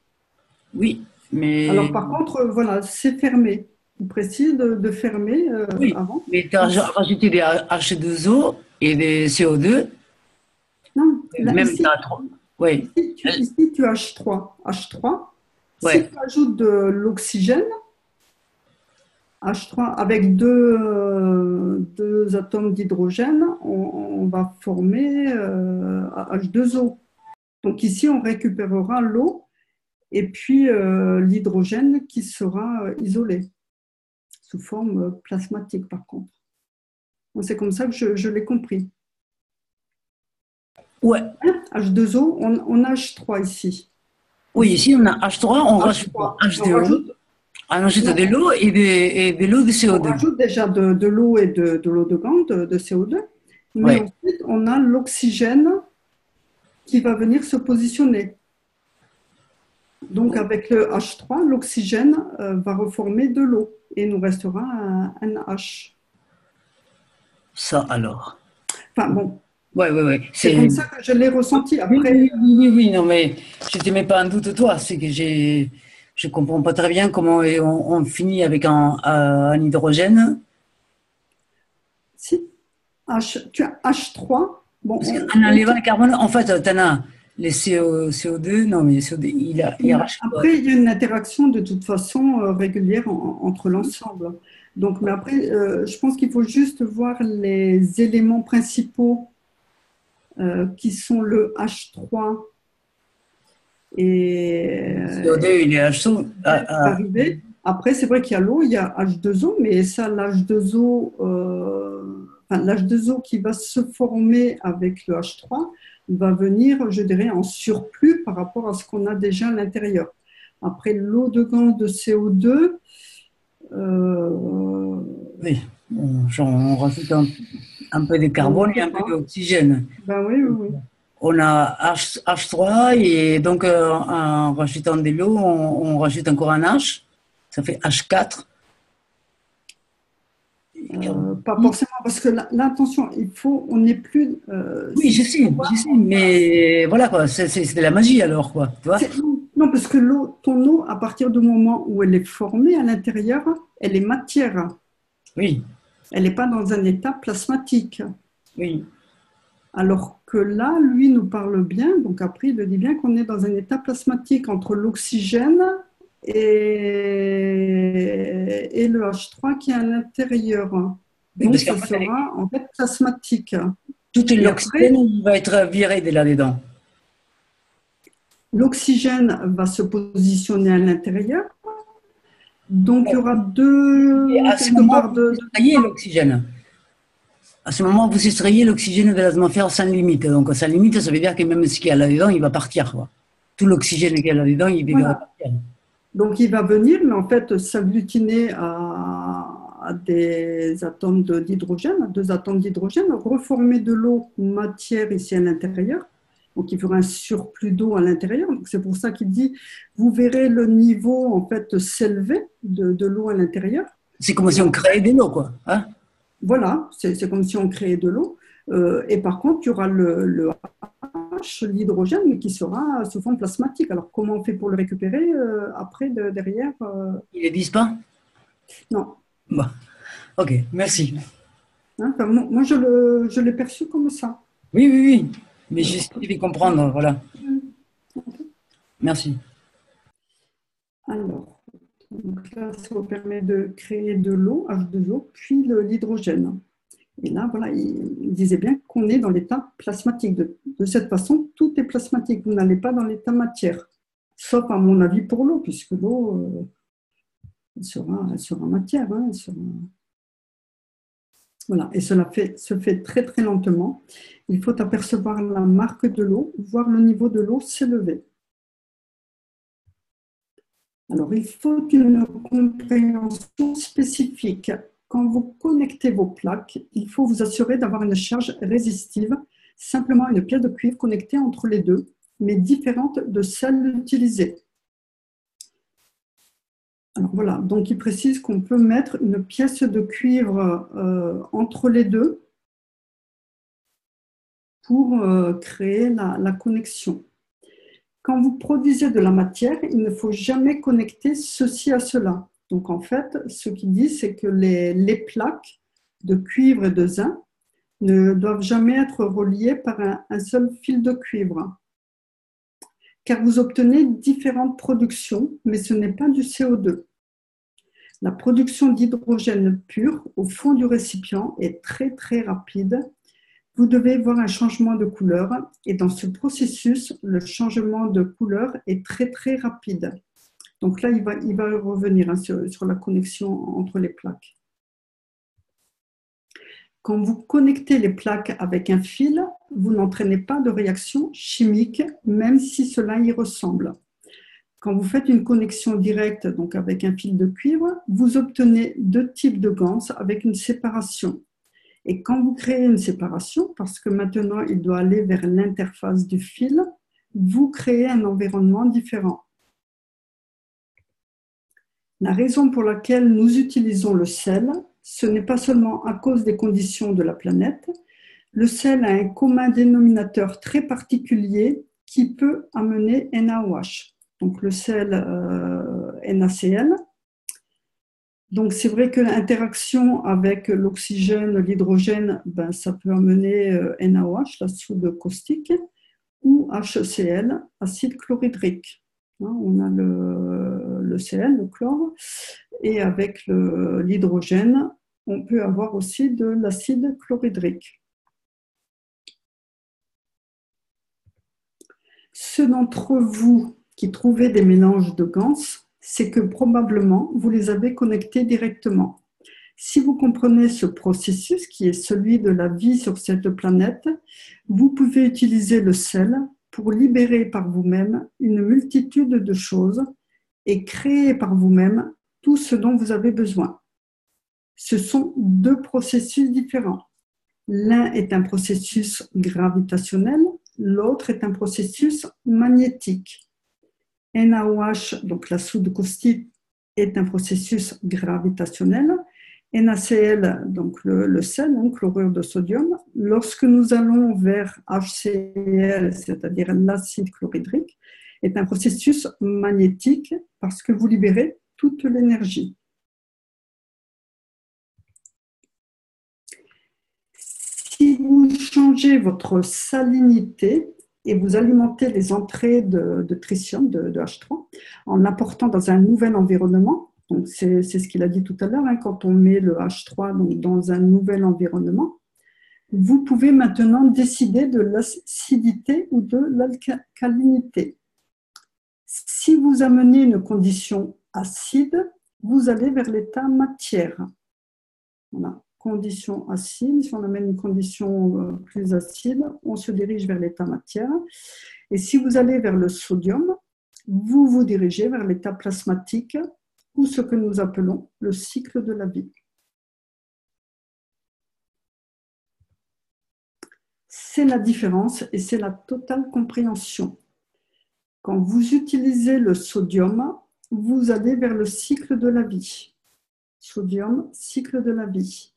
oui, mais Alors par contre, voilà, c'est fermé. Il précise de fermer oui, avant. mais tu as Ici, rajouté des H2O et des CO2. non, là, Même tu as trop. Oui, ici, tu as H3. H3, si ouais. tu ajoutes de l'oxygène, H3 avec deux atomes d'hydrogène, on va former H2O. Donc ici, on récupérera l'eau et puis l'hydrogène qui sera isolé sous forme plasmatique par contre. Donc, c'est comme ça que je l'ai compris. Ouais. H2O, on a H3 ici. Oui, ici, on a H3, on rajoute H3. On H2O, rajoute, on ajoute non, de l'eau et de l'eau de on CO2. rajoute déjà de l'eau et de l'eau de gant, de CO2, mais Ouais. ensuite on a l'oxygène qui va venir se positionner. Donc avec le H3, l'oxygène va reformer de l'eau et il nous restera un H. Ça alors. Enfin bon, Ouais, ouais, ouais. c'est comme ça que je l'ai ressenti. Oui, Après, oui, oui, oui, oui, non, mais je ne te mets pas en doute, toi. C'est que je comprends pas très bien comment on finit avec un hydrogène. si tu as H3, bon, Parce qu'en enlevant le carbone, en fait, tu en as les CO2, non, mais le CO2, il arrache quoi? après, il y a une interaction de toute façon régulière entre l'ensemble. Donc, mais après, je pense qu'il faut juste voir les éléments principaux qui sont le H3 et Le CO2, il est H2O. arrivé. Après, c'est vrai qu'il y a l'eau, il y a H2O, mais ça, l'H2O, enfin, l'H2O qui va se former avec le H3 va venir, je dirais, en surplus par rapport à ce qu'on a déjà à l'intérieur. Après, l'eau de gant de CO2, Oui, on rajoute un peu de on ne carbone et sait un peu pas. d'oxygène. Ben oui, oui, oui. On a H3 et donc en rajoutant de l'eau, on rajoute encore un H. Ça fait H4. Pas forcément, parce que là, attention, on n'est plus. Oui, je sais, mais voilà quoi, c'est de la magie alors quoi, tu vois? Non, parce que ton eau, à partir du moment où elle est formée à l'intérieur, elle est matière. Oui, Elle n'est pas dans un état plasmatique. oui. Alors que là, lui nous parle bien, donc après, il dit bien qu'on est dans un état plasmatique entre l'oxygène et le H3 qui est à l'intérieur. Oui, Donc, parce qu'en ça fait, sera en fait plasmatique. tout Et après, l'oxygène il va être viré de là-dedans. l'oxygène va se positionner à l'intérieur. Donc, il y aura deux, Et à ce quelque moment, part, vous extrayez l'oxygène. À ce moment, vous extrayez l'oxygène de l'atmosphère sans limite. Donc, sans limite, ça veut dire que même ce qu'il y a là-dedans, il va partir, quoi. Tout l'oxygène qu'il y a là-dedans, il va voilà. partir. Donc, il va venir, mais en fait, s'agglutiner à des atomes d'hydrogène, à deux atomes d'hydrogène, reformer de l'eau, matière ici à l'intérieur. Donc, il fera un surplus d'eau à l'intérieur. Donc, c'est pour ça qu'il dit, vous verrez le niveau, en fait, s'élever de l'eau à l'intérieur. C'est comme si Et on créait de l'eau, quoi. Hein? voilà, c'est comme si on créait de l'eau. Et par contre, il y aura le H, l'hydrogène, mais qui sera sous forme plasmatique. Alors, comment on fait pour le récupérer après, derrière Ils ne le disent pas? Non. Bon, ok, merci. Hein, enfin, moi, je l'ai perçu comme ça. Oui, oui, oui. Mais Alors, j'essaie après, de comprendre, voilà. Merci. alors, donc là, ça vous permet de créer de l'eau, H2O, puis l'hydrogène. Et là, voilà, il disait bien qu'on est dans l'état plasmatique. De cette façon, tout est plasmatique. Vous n'allez pas dans l'état matière. Sauf, à mon avis, pour l'eau, puisque l'eau, elle sera matière. Hein, Voilà, et cela se fait très très lentement. Il faut apercevoir la marque de l'eau, voir le niveau de l'eau s'élever. Alors, il faut une compréhension spécifique. Quand vous connectez vos plaques, il faut vous assurer d'avoir une charge résistive, simplement une pièce de cuivre connectée entre les deux, mais différente de celle utilisée. Alors voilà, donc il précise qu'on peut mettre une pièce de cuivre entre les deux pour créer la connexion. Quand vous produisez de la matière, il ne faut jamais connecter ceci à cela. Donc en fait, ce qu'il dit, c'est que les plaques de cuivre et de zinc ne doivent jamais être reliées par un seul fil de cuivre. Car vous obtenez différentes productions, mais ce n'est pas du CO2. La production d'hydrogène pur au fond du récipient est très très rapide. Vous devez voir un changement de couleur et dans ce processus, le changement de couleur est très très rapide. Donc là, il va revenir sur la connexion entre les plaques. Quand vous connectez les plaques avec un fil, vous n'entraînez pas de réaction chimique, même si cela y ressemble. Quand vous faites une connexion directe, donc avec un fil de cuivre, vous obtenez deux types de ganses avec une séparation. Et quand vous créez une séparation, parce que maintenant il doit aller vers l'interface du fil, vous créez un environnement différent. La raison pour laquelle nous utilisons le sel, ce n'est pas seulement à cause des conditions de la planète. Le sel a un commun dénominateur très particulier qui peut amener NaOH. Donc le sel NaCl. Donc c'est vrai que l'interaction avec l'oxygène, l'hydrogène, ça peut amener NaOH, la soude caustique, ou HCl, acide chlorhydrique. On a le Cl, le chlore, et avec l'hydrogène, on peut avoir aussi de l'acide chlorhydrique. Ceux d'entre vous qui trouvez des mélanges de ganses, c'est que probablement vous les avez connectés directement. Si vous comprenez ce processus qui est celui de la vie sur cette planète, vous pouvez utiliser le sel pour libérer par vous-même une multitude de choses et créer par vous-même tout ce dont vous avez besoin. Ce sont deux processus différents. L'un est un processus gravitationnel, l'autre est un processus magnétique. NaOH, donc la soude caustique, est un processus gravitationnel. NaCl, donc le sel, donc chlorure de sodium. Lorsque nous allons vers HCl, c'est-à-dire l'acide chlorhydrique, est un processus magnétique parce que vous libérez toute l'énergie. Si vous changez votre salinité et vous alimentez les entrées de tritium, de H3, en l'apportant dans un nouvel environnement, donc c'est ce qu'il a dit tout à l'heure, quand on met le H3 donc dans un nouvel environnement, vous pouvez maintenant décider de l'acidité ou de l'alcalinité. Si vous amenez une condition acide, vous allez vers l'état matière. Voilà. Condition acide, si on amène une condition plus acide, on se dirige vers l'état matière. Et si vous allez vers le sodium, vous vous dirigez vers l'état plasmatique ou ce que nous appelons le cycle de la vie. C'est la différence et c'est la totale compréhension. Quand vous utilisez le sodium, vous allez vers le cycle de la vie. Sodium, cycle de la vie.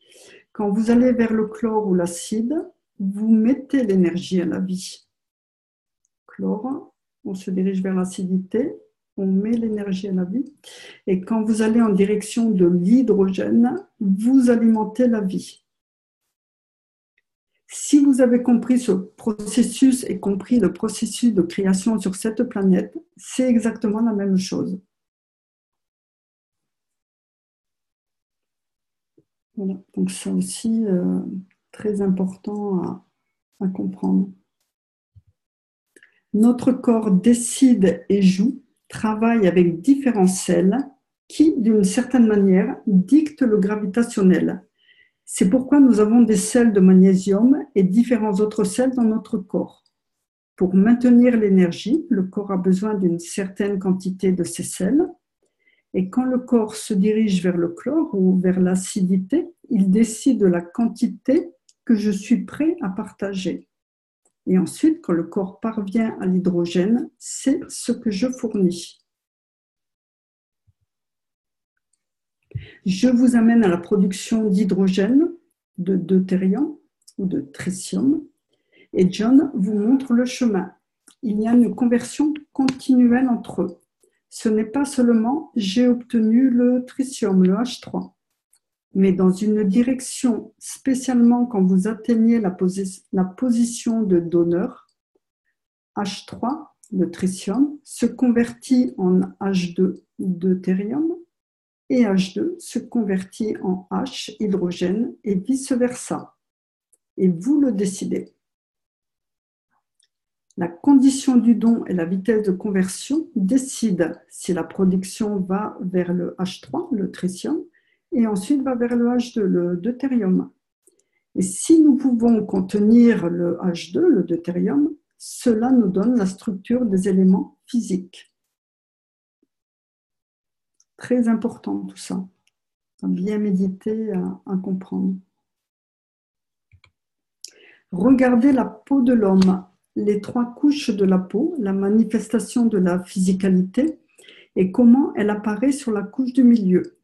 Quand vous allez vers le chlore ou l'acide, vous mettez l'énergie à la vie. Chlore, on se dirige vers l'acidité, on met l'énergie à la vie. Et quand vous allez en direction de l'hydrogène, vous alimentez la vie. Si vous avez compris ce processus et compris le processus de création sur cette planète, c'est exactement la même chose. Voilà, donc c'est aussi très important à comprendre. Notre corps décide et joue, travaille avec différents sels qui, d'une certaine manière, dictent le gravitationnel. C'est pourquoi nous avons des sels de magnésium et différents autres sels dans notre corps. Pour maintenir l'énergie, le corps a besoin d'une certaine quantité de ces sels. Et quand le corps se dirige vers le chlore ou vers l'acidité, il décide de la quantité que je suis prêt à partager. Et ensuite, quand le corps parvient à l'hydrogène, c'est ce que je fournis. Je vous amène à la production d'hydrogène, de deutérium ou de tritium, et John vous montre le chemin. Il y a une conversion continuelle entre eux. Ce n'est pas seulement « j'ai obtenu le tritium, le H3 », mais dans une direction, spécialement quand vous atteignez la position de donneur, H3, le tritium, se convertit en H2, deutérium, et H2 se convertit en H, hydrogène, et vice-versa. Et vous le décidez. La condition du don et la vitesse de conversion décident si la production va vers le H3, le tritium, et ensuite va vers le H2, le deutérium. Et si nous pouvons contenir le H2, le deutérium, cela nous donne la structure des éléments physiques. Très important tout ça, à bien méditer, à comprendre. Regardez la peau de l'homme, les 3 couches de la peau, la manifestation de la physicalité et comment elle apparaît sur la couche du milieu.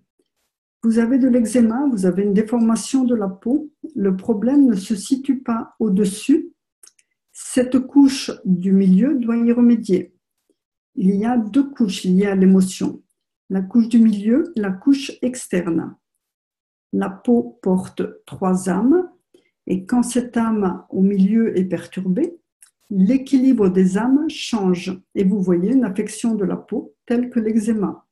Vous avez de l'eczéma, vous avez une déformation de la peau, le problème ne se situe pas au-dessus. Cette couche du milieu doit y remédier. Il y a 2 couches liées à l'émotion. La couche du milieu, la couche externe. La peau porte 3 âmes et quand cette âme au milieu est perturbée, l'équilibre des âmes change et vous voyez une affection de la peau telle que l'eczéma.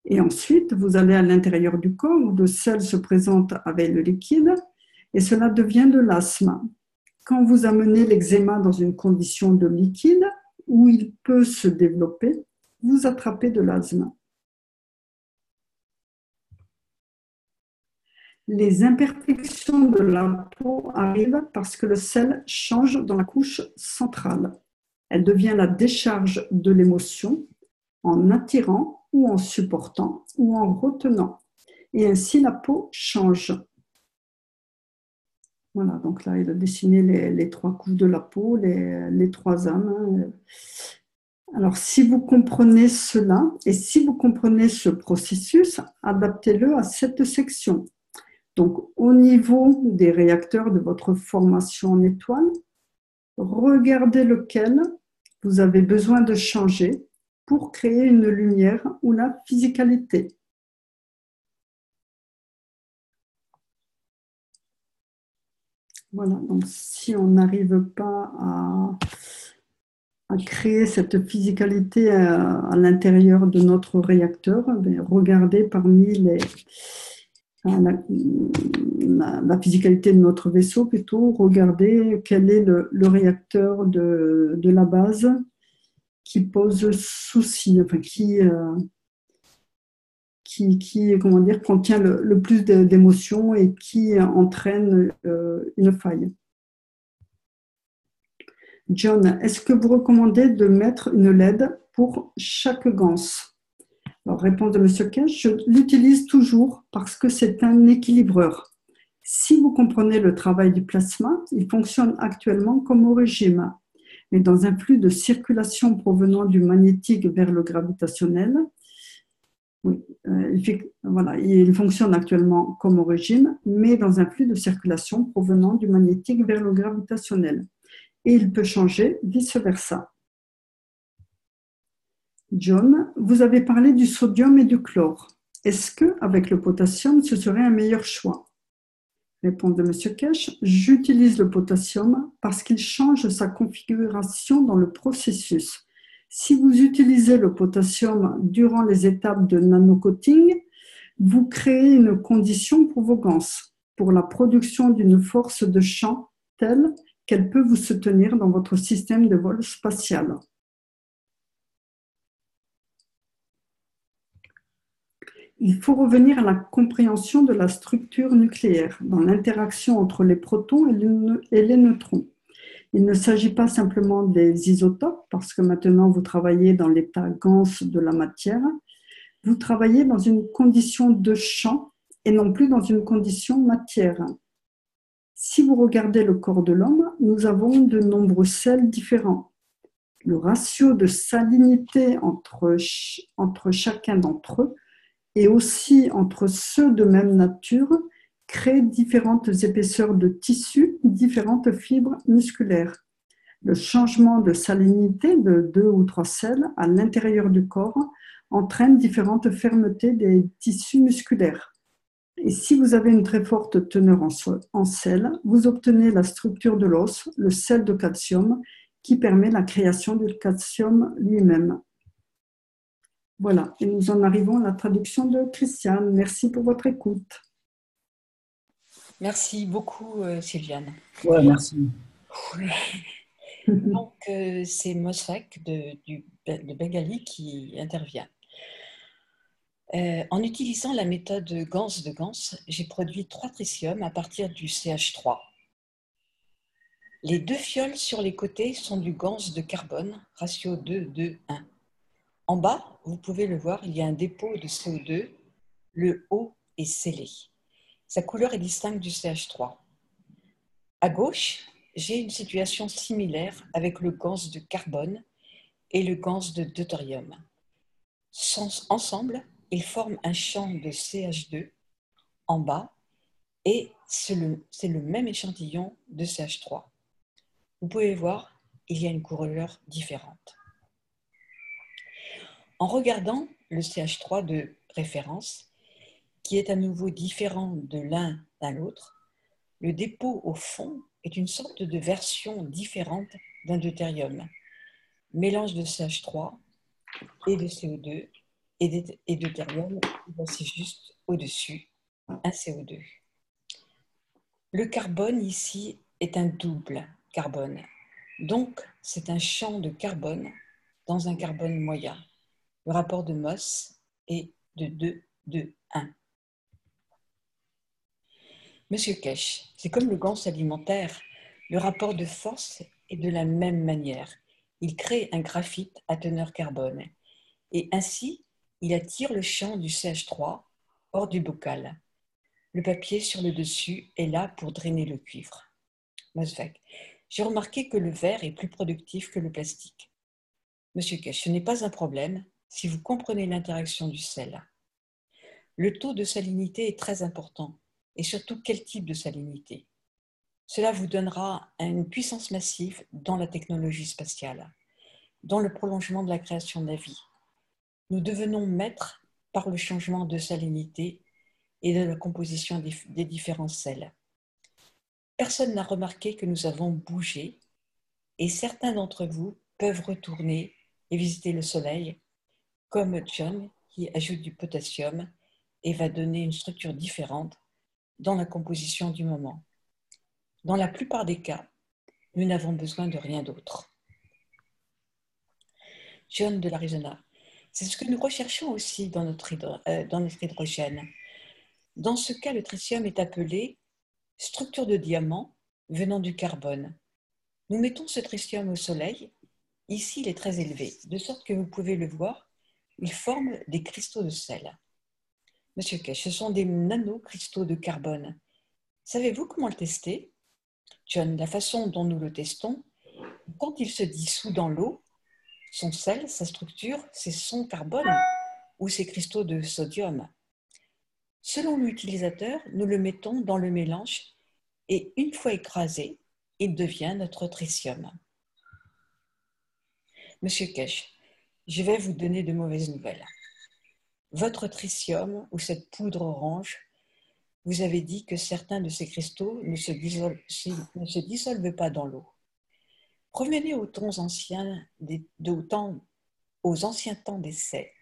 Et ensuite, vous allez à l'intérieur du corps où le sel se présente avec le liquide et cela devient de l'asthme. Quand vous amenez l'eczéma dans une condition de liquide où il peut se développer, vous attrapez de l'asthme. Les imperfections de la peau arrivent parce que le sel change dans la couche centrale. Elle devient la décharge de l'émotion en attirant ou en supportant ou en retenant. Et ainsi la peau change. Voilà, donc là, il a dessiné les 3 couches de la peau, les 3 âmes. Alors, si vous comprenez cela et si vous comprenez ce processus, adaptez-le à cette section. Donc, au niveau des réacteurs de votre formation en étoile, regardez lequel vous avez besoin de changer pour créer une lumière ou la physicalité. Voilà, donc si on n'arrive pas à créer cette physicalité à l'intérieur de notre réacteur, regardez parmi la physicalité de notre vaisseau, plutôt regardez quel est le réacteur de la base qui pose souci, enfin qui comment dire, contient le plus d'émotions et qui entraîne une faille. John, est-ce que vous recommandez de mettre une LED pour chaque ganse? Alors, réponse de M. Cash, je l'utilise toujours parce que c'est un équilibreur. Si vous comprenez le travail du plasma, il fonctionne actuellement comme au régime, mais dans un flux de circulation provenant du magnétique vers le gravitationnel. Oui, voilà, il fonctionne actuellement comme au régime, mais dans un flux de circulation provenant du magnétique vers le gravitationnel. Et il peut changer vice-versa. John, vous avez parlé du sodium et du chlore. Est-ce qu'avec le potassium, ce serait un meilleur choix? Réponse de M. Cash, j'utilise le potassium parce qu'il change sa configuration dans le processus. Si vous utilisez le potassium durant les étapes de nanocoating, vous créez une condition pour vos ganses, pour la production d'une force de champ telle qu'elle peut vous soutenir dans votre système de vol spatial. Il faut revenir à la compréhension de la structure nucléaire dans l'interaction entre les protons et les neutrons. Il ne s'agit pas simplement des isotopes, parce que maintenant vous travaillez dans l'état gans de la matière, vous travaillez dans une condition de champ et non plus dans une condition matière. Si vous regardez le corps de l'homme, nous avons de nombreux sels différents. Le ratio de salinité entre chacun d'entre eux et aussi entre ceux de même nature crée différentes épaisseurs de tissu, différentes fibres musculaires. Le changement de salinité de 2 ou 3 sels à l'intérieur du corps entraîne différentes fermetés des tissus musculaires. Et si vous avez une très forte teneur en sel, vous obtenez la structure de l'os, le sel de calcium, qui permet la création du calcium lui-même. Voilà, et nous en arrivons à la traduction de Christiane. Merci pour votre écoute. Merci beaucoup, Sylviane. Ouais, merci. Donc, c'est Mosfeq de Bengali qui intervient. En utilisant la méthode Gans de Gans, j'ai produit 3 tritiums à partir du CH3. Les 2 fioles sur les côtés sont du Gans de carbone, ratio 2, 2, 1. En bas, vous pouvez le voir, il y a un dépôt de CO2. Le haut est scellé. Sa couleur est distincte du CH3. À gauche, j'ai une situation similaire avec le Gans de carbone et le Gans de deutérium. Ensemble, ils forment un champ de CH2 en bas et c'est le même échantillon de CH3. Vous pouvez voir, il y a une couleur différente. En regardant le CH3 de référence, qui est à nouveau différent de l'un à l'autre, le dépôt au fond est une sorte de version différente d'un deutérium. Mélange de CH3 et de CO2 et deutérium, voici juste au-dessus, un CO2. Le carbone ici est un double carbone, donc c'est un champ de carbone dans un carbone moyen. Le rapport de Mohs est de 2, 2, 1. Monsieur Kesh, c'est comme le Gans alimentaire, le rapport de force est de la même manière. Il crée un graphite à teneur carbone et ainsi, il attire le champ du CH3 hors du bocal. Le papier sur le dessus est là pour drainer le cuivre. Mosfeq, j'ai remarqué que le verre est plus productif que le plastique. Monsieur Kesh, ce n'est pas un problème si vous comprenez l'interaction du sel. Le taux de salinité est très important, et surtout quel type de salinité. Cela vous donnera une puissance massive dans la technologie spatiale, dans le prolongement de la création de la vie. Nous devenons maîtres par le changement de salinité et de la composition des différents sels. Personne n'a remarqué que nous avons bougé, et certains d'entre vous peuvent retourner et visiter le Soleil, comme John qui ajoute du potassium et va donner une structure différente dans la composition du moment. Dans la plupart des cas, nous n'avons besoin de rien d'autre. John de l'Arizona, c'est ce que nous recherchons aussi dans notre hydrogène. Dans ce cas, le tritium est appelé structure de diamant venant du carbone. Nous mettons ce tritium au soleil. Ici, il est très élevé, de sorte que vous pouvez le voir, il forme des cristaux de sel. Monsieur Kesh, ce sont des nanocristaux de carbone. Savez-vous comment le tester? John, la façon dont nous le testons, quand il se dissout dans l'eau, son sel, sa structure, c'est son carbone ou ses cristaux de sodium. Selon l'utilisateur, nous le mettons dans le mélange et une fois écrasé, il devient notre tritium. Monsieur Kesh, je vais vous donner de mauvaises nouvelles. Votre tritium ou cette poudre orange, vous avez dit que certains de ces cristaux ne se dissolvent pas dans l'eau. Revenez aux anciens temps d'essai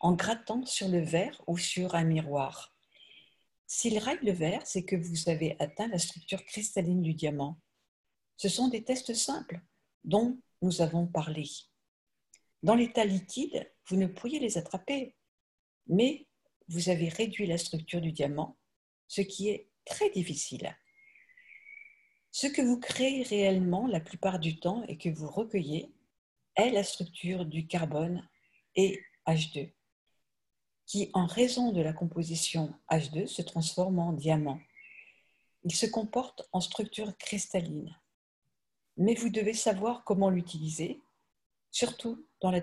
en grattant sur le verre ou sur un miroir. S'il raille le verre, c'est que vous avez atteint la structure cristalline du diamant. Ce sont des tests simples dont nous avons parlé. Dans l'état liquide, vous ne pourriez les attraper, mais vous avez réduit la structure du diamant, ce qui est très difficile. Ce que vous créez réellement la plupart du temps et que vous recueillez est la structure du carbone et H2, qui, en raison de la composition H2, se transforme en diamant. Il se comporte en structure cristalline. Mais vous devez savoir comment l'utiliser, surtout dans la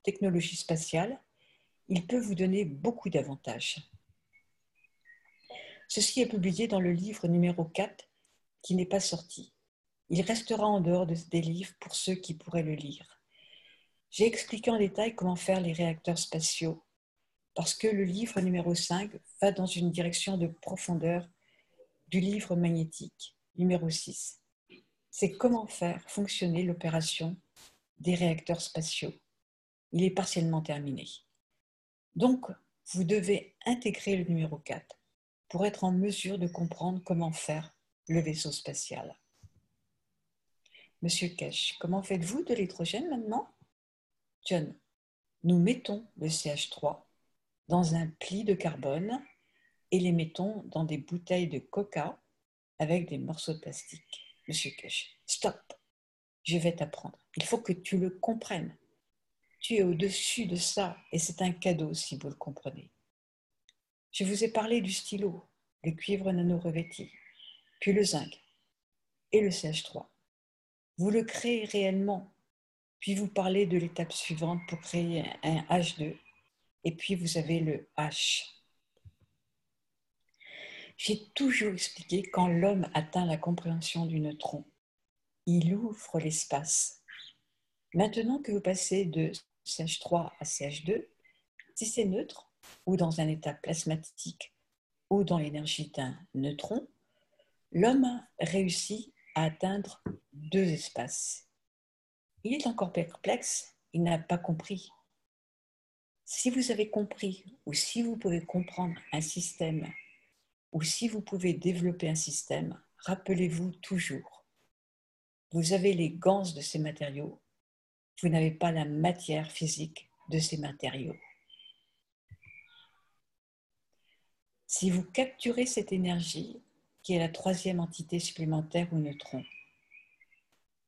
technologie spatiale. Il peut vous donner beaucoup d'avantages. Ceci est publié dans le livre numéro 4, qui n'est pas sorti. Il restera en dehors des livres pour ceux qui pourraient le lire. J'ai expliqué en détail comment faire les réacteurs spatiaux, parce que le livre numéro 5 va dans une direction de profondeur du livre magnétique, numéro 6. C'est comment faire fonctionner l'opération des réacteurs spatiaux. Il est partiellement terminé. Donc, vous devez intégrer le numéro 4 pour être en mesure de comprendre comment faire le vaisseau spatial. Monsieur Kesh, comment faites-vous de l'hydrogène maintenant? John, nous mettons le CH3 dans un pli de carbone et les mettons dans des bouteilles de coca avec des morceaux de plastique. Monsieur Kesh, stop, je vais t'apprendre. Il faut que tu le comprennes. Tu es au-dessus de ça et c'est un cadeau si vous le comprenez. Je vous ai parlé du stylo, le cuivre nano-revêti, puis le zinc et le CH3. Vous le créez réellement, puis vous parlez de l'étape suivante pour créer un H2 et puis vous avez le H. J'ai toujours expliqué quand l'homme atteint la compréhension du neutron, il ouvre l'espace. Maintenant que vous passez de CH3 à CH2, si c'est neutre ou dans un état plasmatique ou dans l'énergie d'un neutron, l'homme réussit à atteindre 2 espaces. Il est encore perplexe, il n'a pas compris. Si vous avez compris ou si vous pouvez comprendre un système ou si vous pouvez développer un système, rappelez-vous toujours, vous avez les ganses de ces matériaux, vous n'avez pas la matière physique de ces matériaux. Si vous capturez cette énergie, qui est la 3e entité supplémentaire ou neutron,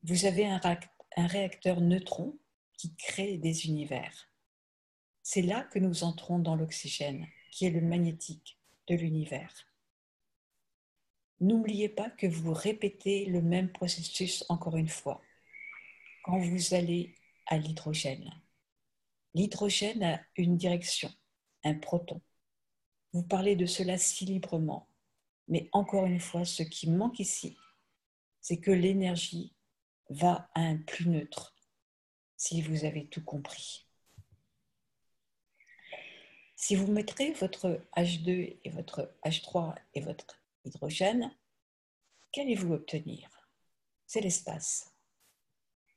vous avez un réacteur neutron qui crée des univers. C'est là que nous entrons dans l'oxygène, qui est le magnétique de l'univers. N'oubliez pas que vous répétez le même processus encore une fois quand vous allez à l'hydrogène. L'hydrogène a une direction, un proton. Vous parlez de cela si librement, mais encore une fois, ce qui manque ici, c'est que l'énergie va à un plus neutre, si vous avez tout compris. Si vous mettrez votre H2 et votre H3 et votre hydrogène, qu'allez-vous obtenir? C'est l'espace.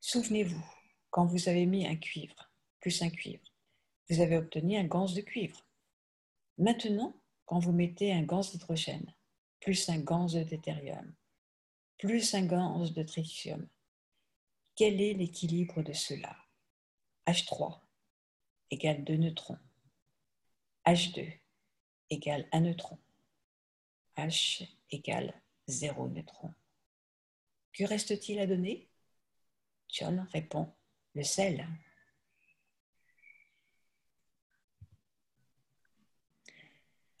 Souvenez-vous, quand vous avez mis un cuivre, plus un cuivre, vous avez obtenu un ganse de cuivre. Maintenant, quand vous mettez un ganse d'hydrogène, plus un ganse de deutérium, plus un ganse de tritium, quel est l'équilibre de cela? H3 égale 2 neutrons. H2 égale 1 neutron. H égale 0 neutron. Que reste-t-il à donner? John répond, le sel.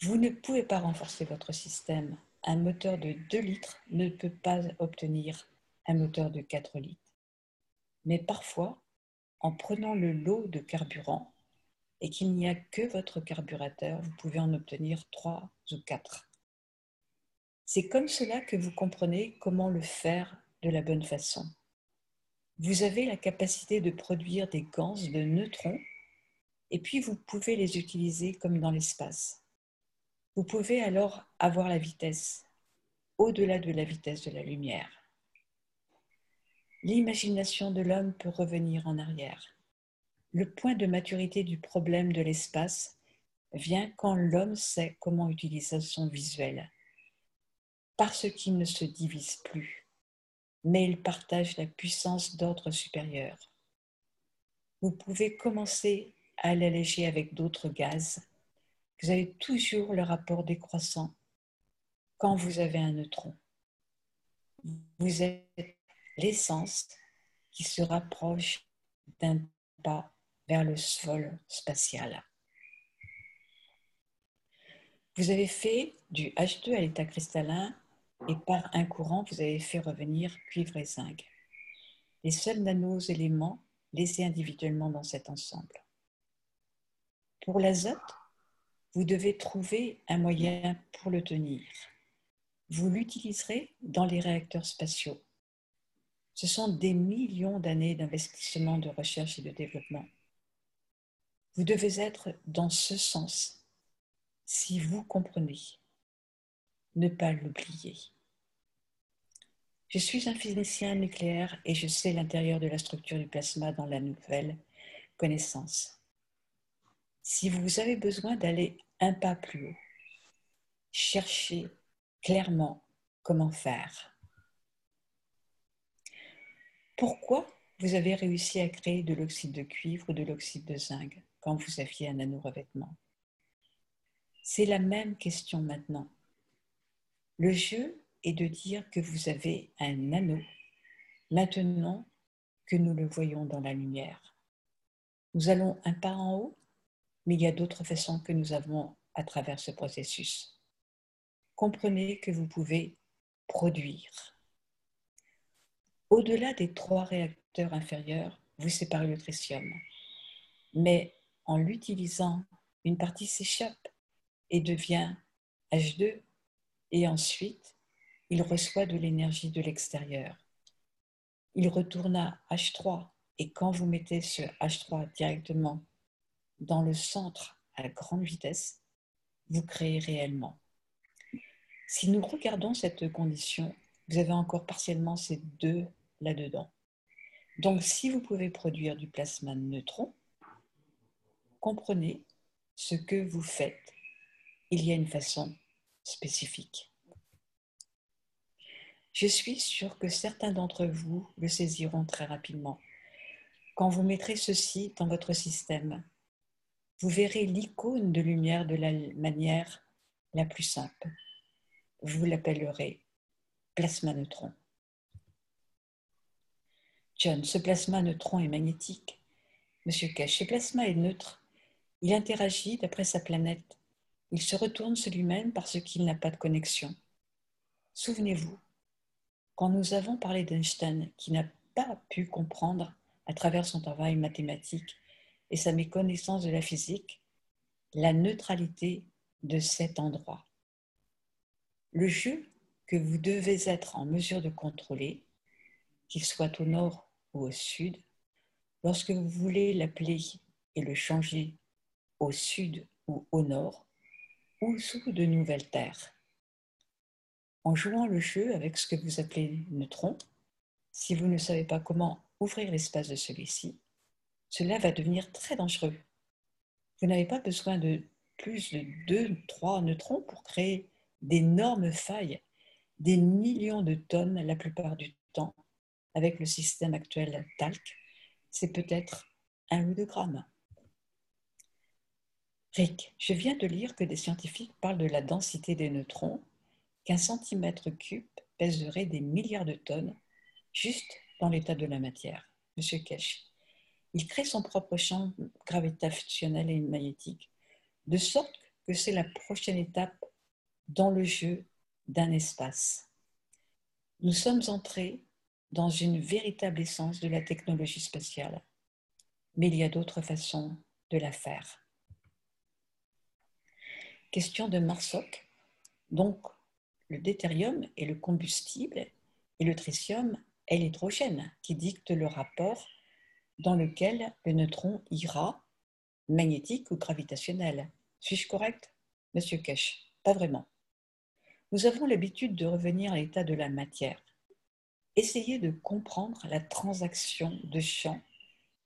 Vous ne pouvez pas renforcer votre système. Un moteur de 2 litres ne peut pas obtenir un moteur de 4 litres. Mais parfois, en prenant le lot de carburant et qu'il n'y a que votre carburateur, vous pouvez en obtenir 3 ou 4. C'est comme cela que vous comprenez comment le faire de la bonne façon. Vous avez la capacité de produire des ganses de neutrons et puis vous pouvez les utiliser comme dans l'espace. Vous pouvez alors avoir la vitesse, au-delà de la vitesse de la lumière. L'imagination de l'homme peut revenir en arrière. Le point de maturité du problème de l'espace vient quand l'homme sait comment utiliser son visuel, parce qu'il ne se divise plus, mais il partage la puissance d'ordre supérieur. Vous pouvez commencer à l'alléger avec d'autres gaz, Vous avez toujours le rapport décroissant quand vous avez un neutron. Vous êtes l'essence qui se rapproche d'un pas vers le vol spatial. Vous avez fait du H2 à l'état cristallin et par un courant, vous avez fait revenir cuivre et zinc. Les seuls nano-éléments laissés individuellement dans cet ensemble. Pour l'azote, vous devez trouver un moyen pour le tenir. Vous l'utiliserez dans les réacteurs spatiaux. Ce sont des millions d'années d'investissement de recherche et de développement. Vous devez être dans ce sens, si vous comprenez. Ne pas l'oublier. Je suis un physicien nucléaire et je sais l'intérieur de la structure du plasma dans la nouvelle connaissance. Si vous avez besoin d'aller un pas plus haut, cherchez clairement comment faire. Pourquoi vous avez réussi à créer de l'oxyde de cuivre ou de l'oxyde de zinc quand vous aviez un nanorevêtement? C'est la même question maintenant. Le jeu est de dire que vous avez un nano maintenant que nous le voyons dans la lumière. Nous allons un pas en haut, mais il y a d'autres façons que nous avons à travers ce processus. Comprenez que vous pouvez produire. Au-delà des 3 réacteurs inférieurs, vous séparez le tritium. Mais en l'utilisant, une partie s'échappe et devient H2 et ensuite, il reçoit de l'énergie de l'extérieur. Il retourne à H3 et quand vous mettez ce H3 directement dans le centre à grande vitesse, vous créez réellement. Si nous regardons cette condition, vous avez encore partiellement ces 2 là-dedans. Donc, si vous pouvez produire du plasma de neutrons, comprenez ce que vous faites. Il y a une façon spécifique. Je suis sûre que certains d'entre vous le saisiront très rapidement. Quand vous mettrez ceci dans votre système, vous verrez l'icône de lumière de la manière la plus simple. Vous l'appellerez plasma neutron. John, ce plasma neutron est magnétique. Monsieur Kesh, ce plasma est neutre. Il interagit d'après sa planète. Il se retourne sur lui-même parce qu'il n'a pas de connexion. Souvenez-vous, quand nous avons parlé d'Einstein, qui n'a pas pu comprendre à travers son travail mathématique et sa méconnaissance de la physique, la neutralité de cet endroit. Le jeu que vous devez être en mesure de contrôler, qu'il soit au nord ou au sud, lorsque vous voulez l'appeler et le changer au sud ou au nord, ou sous de nouvelles terres. En jouant le jeu avec ce que vous appelez neutron, si vous ne savez pas comment ouvrir l'espace de celui-ci, cela va devenir très dangereux. Vous n'avez pas besoin de plus de 2-3 neutrons pour créer d'énormes failles, des millions de tonnes la plupart du temps. Avec le système actuel TALC, c'est peut-être 1 ou 2 grammes. Rick, je viens de lire que des scientifiques parlent de la densité des neutrons, qu'un centimètre cube pèserait des milliards de tonnes juste dans l'état de la matière. Monsieur Kesh, il crée son propre champ gravitationnel et magnétique, de sorte que c'est la prochaine étape dans le jeu d'un espace. Nous sommes entrés dans une véritable essence de la technologie spatiale, mais il y a d'autres façons de la faire. Question de Marsoc. Donc, le deutérium est le combustible et le tritium est l'hydrogène qui dicte le rapport dans lequel le neutron ira, magnétique ou gravitationnel. Suis-je correct, Monsieur Kesh? Pas vraiment. Nous avons l'habitude de revenir à l'état de la matière. Essayez de comprendre la transaction de champ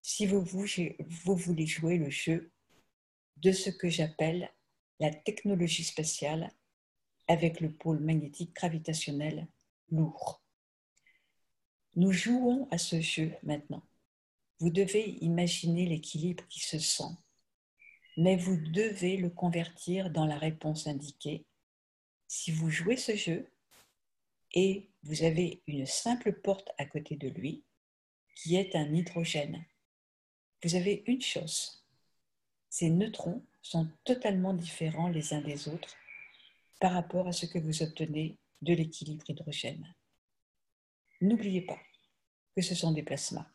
si vous voulez jouer le jeu de ce que j'appelle la technologie spatiale avec le pôle magnétique gravitationnel lourd. Nous jouons à ce jeu maintenant. Vous devez imaginer l'équilibre qui se sent. mais vous devez le convertir dans la réponse indiquée. Si vous jouez ce jeu et vous avez une simple porte à côté de lui, qui est un hydrogène, vous avez une chose. Ces neutrons sont totalement différents les uns des autres par rapport à ce que vous obtenez de l'équilibre hydrogène. N'oubliez pas que ce sont des plasmas.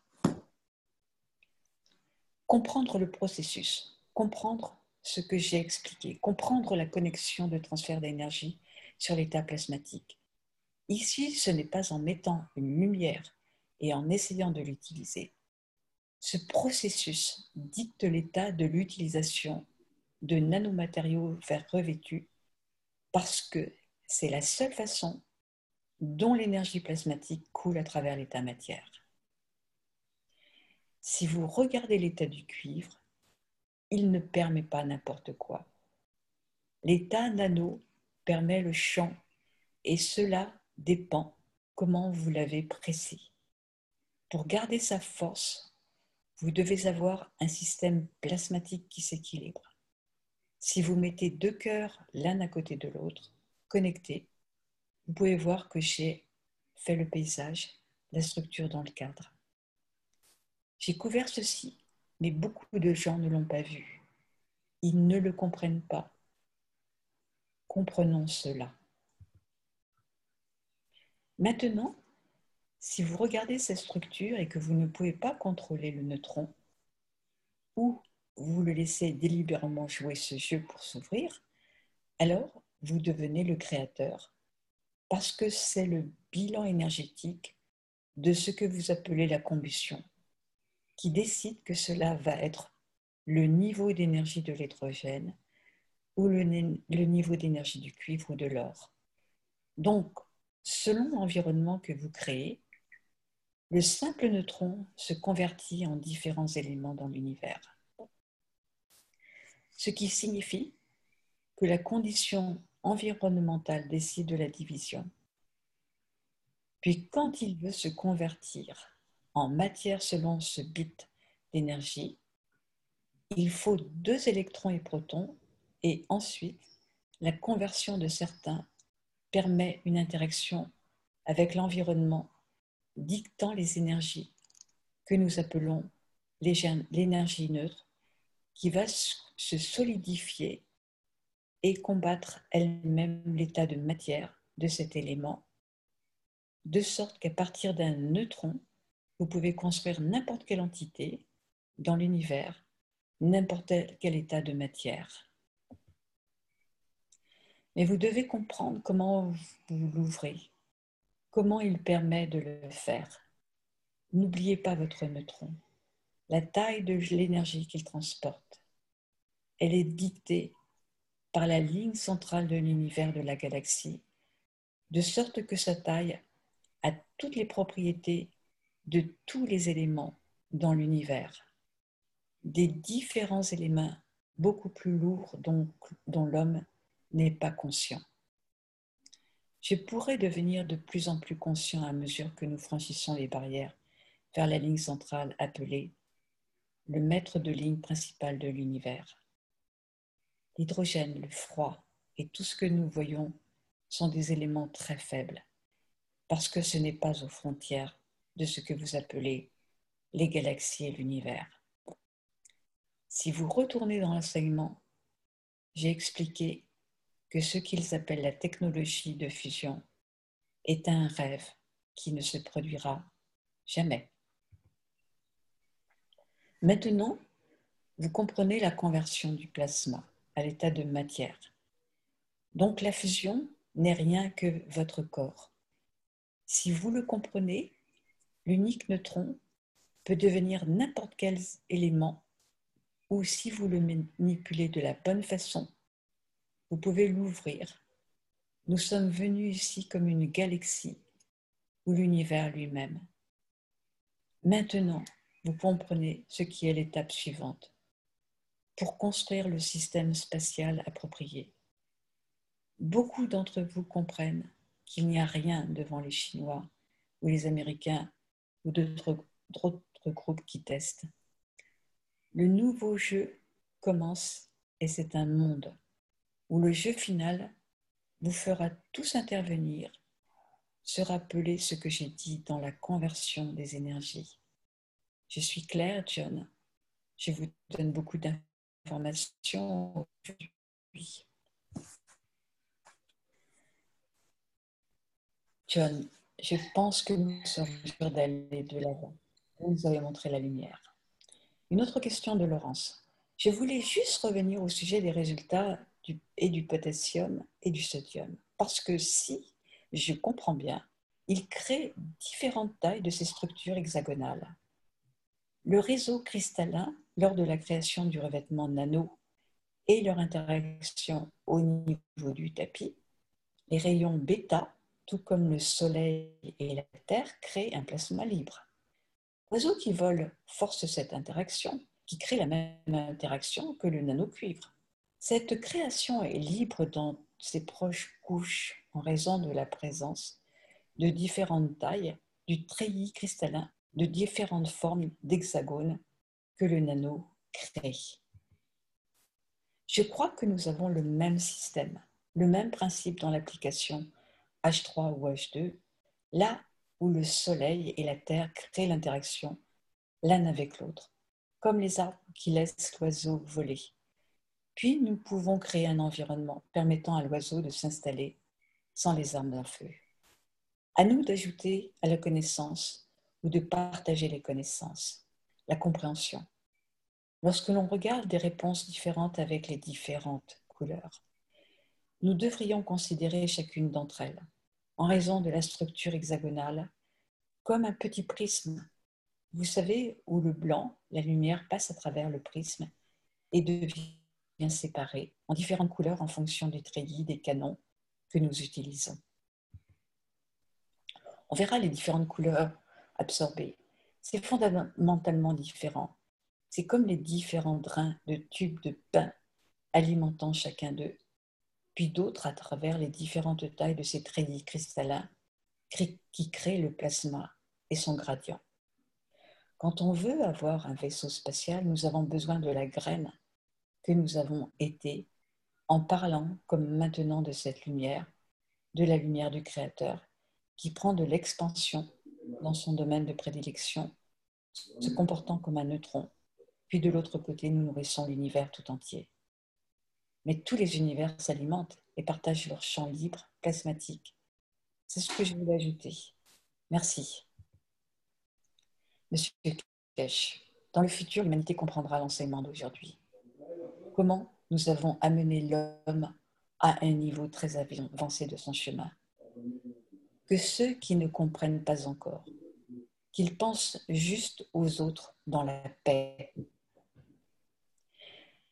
Comprendre le processus, comprendre ce que j'ai expliqué, comprendre la connexion de transfert d'énergie sur l'état plasmatique. Ici, ce n'est pas en mettant une lumière et en essayant de l'utiliser. Ce processus dicte l'état de l'utilisation de nanomatériaux verts revêtus parce que c'est la seule façon dont l'énergie plasmatique coule à travers l'état matière. Si vous regardez l'état du cuivre, il ne permet pas n'importe quoi. L'état nano permet le champ et cela dépend comment vous l'avez pressé. Pour garder sa force, vous devez avoir un système plasmatique qui s'équilibre. Si vous mettez deux cœurs l'un à côté de l'autre, connectés, vous pouvez voir que j'ai fait le paysage, la structure dans le cadre. J'ai couvert ceci, mais beaucoup de gens ne l'ont pas vu. Ils ne le comprennent pas. Comprenons cela. Maintenant, si vous regardez cette structure et que vous ne pouvez pas contrôler le neutron, ou vous le laissez délibérément jouer ce jeu pour s'ouvrir, alors vous devenez le créateur, parce que c'est le bilan énergétique de ce que vous appelez la combustion, qui décide que cela va être le niveau d'énergie de l'hydrogène ou le niveau d'énergie du cuivre ou de l'or. Donc, selon l'environnement que vous créez, le simple neutron se convertit en différents éléments dans l'univers. Ce qui signifie que la condition environnementale décide de la division. Puis quand il veut se convertir en matière selon ce bit d'énergie, il faut 2 électrons et protons et ensuite la conversion de certains permet une interaction avec l'environnement dictant les énergies que nous appelons l'énergie neutre qui va se solidifier et combattre elle-même l'état de matière de cet élément, de sorte qu'à partir d'un neutron, vous pouvez construire n'importe quelle entité dans l'univers, n'importe quel état de matière. Mais vous devez comprendre comment vous l'ouvrez, comment il permet de le faire. N'oubliez pas votre neutron, la taille de l'énergie qu'il transporte. Elle est dictée par la ligne centrale de l'univers de la galaxie, de sorte que sa taille a toutes les propriétés de tous les éléments dans l'univers, des différents éléments beaucoup plus lourds dont l'homme n'est pas conscient. Je pourrais devenir de plus en plus conscient à mesure que nous franchissons les barrières vers la ligne centrale appelée le maître de ligne principal de l'univers. L'hydrogène, le froid et tout ce que nous voyons sont des éléments très faibles parce que ce n'est pas aux frontières de ce que vous appelez les galaxies et l'univers. Si vous retournez dans l'enseignement, j'ai expliqué que ce qu'ils appellent la technologie de fusion est un rêve qui ne se produira jamais. Maintenant, vous comprenez la conversion du plasma à l'état de matière. Donc la fusion n'est rien que votre corps. Si vous le comprenez, l'unique neutron peut devenir n'importe quel élément ou si vous le manipulez de la bonne façon, vous pouvez l'ouvrir. Nous sommes venus ici comme une galaxie ou l'univers lui-même. Maintenant, vous comprenez ce qui est l'étape suivante pour construire le système spatial approprié. Beaucoup d'entre vous comprennent qu'il n'y a rien devant les Chinois ou les Américains ou d'autres groupes qui testent. Le nouveau jeu commence et c'est un monde où le jeu final vous fera tous intervenir, se rappeler ce que j'ai dit dans la conversion des énergies. Je suis claire, John. Je vous donne beaucoup d'informations aujourd'hui. John, je pense que nous sommes sûrs d'aller de l'avant. Vous nous avez montré la lumière. Une autre question de Laurence. Je voulais juste revenir au sujet des résultats du potassium et du sodium. Parce que si je comprends bien, ils créent différentes tailles de ces structures hexagonales. Le réseau cristallin, lors de la création du revêtement nano et leur interaction au niveau du tapis, les rayons bêta, tout comme le Soleil et la Terre, créent un plasma libre. L'oiseau qui vole force cette interaction, qui crée la même interaction que le nano-cuivre. Cette création est libre dans ses proches couches en raison de la présence de différentes tailles du treillis cristallin de différentes formes d'hexagones que le nano crée. Je crois que nous avons le même système, le même principe dans l'application H3 ou H2, là où le Soleil et la Terre créent l'interaction l'un avec l'autre, comme les arbres qui laissent l'oiseau voler. Puis nous pouvons créer un environnement permettant à l'oiseau de s'installer sans les armes à feu. À nous d'ajouter à la connaissance ou de partager les connaissances, la compréhension. Lorsque l'on regarde des réponses différentes avec les différentes couleurs, nous devrions considérer chacune d'entre elles, en raison de la structure hexagonale, comme un petit prisme. Vous savez, où le blanc, la lumière passe à travers le prisme et devient séparée en différentes couleurs en fonction du treillis des canons que nous utilisons. On verra les différentes couleurs absorbées. C'est fondamentalement différent. C'est comme les différents grains de tubes de pain alimentant chacun d'eux, puis d'autres à travers les différentes tailles de ces treillis cristallins qui créent le plasma et son gradient. Quand on veut avoir un vaisseau spatial, nous avons besoin de la graine que nous avons été en parlant comme maintenant de cette lumière, de la lumière du Créateur, qui prend de l'expansion dans son domaine de prédilection, se comportant comme un neutron, puis de l'autre côté, nous nourrissons l'univers tout entier. Mais tous les univers s'alimentent et partagent leur champ libre, plasmatique. C'est ce que je voulais ajouter. Merci. Monsieur Kesh, dans le futur, l'humanité comprendra l'enseignement d'aujourd'hui. Comment nous avons amené l'homme à un niveau très avancé de son chemin. Que ceux qui ne comprennent pas encore, qu'ils pensent juste aux autres dans la paix.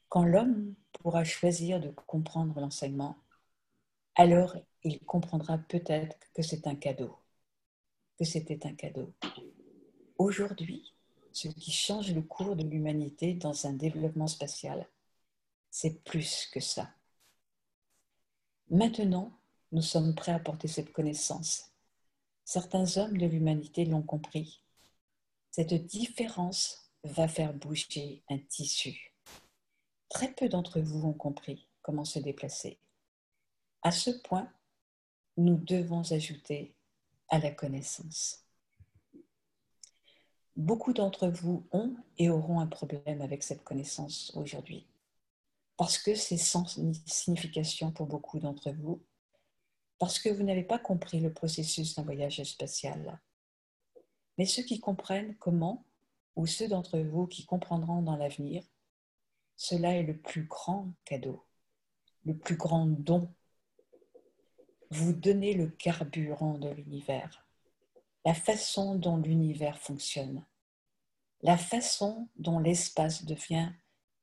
Quand l'homme pourra choisir de comprendre l'enseignement, alors il comprendra peut-être que c'est un cadeau, que c'était un cadeau. Aujourd'hui, ce qui change le cours de l'humanité dans un développement spatial, c'est plus que ça. Maintenant, nous sommes prêts à porter cette connaissance. Certains hommes de l'humanité l'ont compris. Cette différence va faire bouger un tissu. Très peu d'entre vous ont compris comment se déplacer. À ce point, nous devons ajouter à la connaissance. Beaucoup d'entre vous ont et auront un problème avec cette connaissance aujourd'hui, parce que c'est sans signification pour beaucoup d'entre vous, parce que vous n'avez pas compris le processus d'un voyage spatial. Mais ceux qui comprennent comment, ou ceux d'entre vous qui comprendront dans l'avenir, cela est le plus grand cadeau, le plus grand don. Vous donnez le carburant de l'univers, la façon dont l'univers fonctionne, la façon dont l'espace devient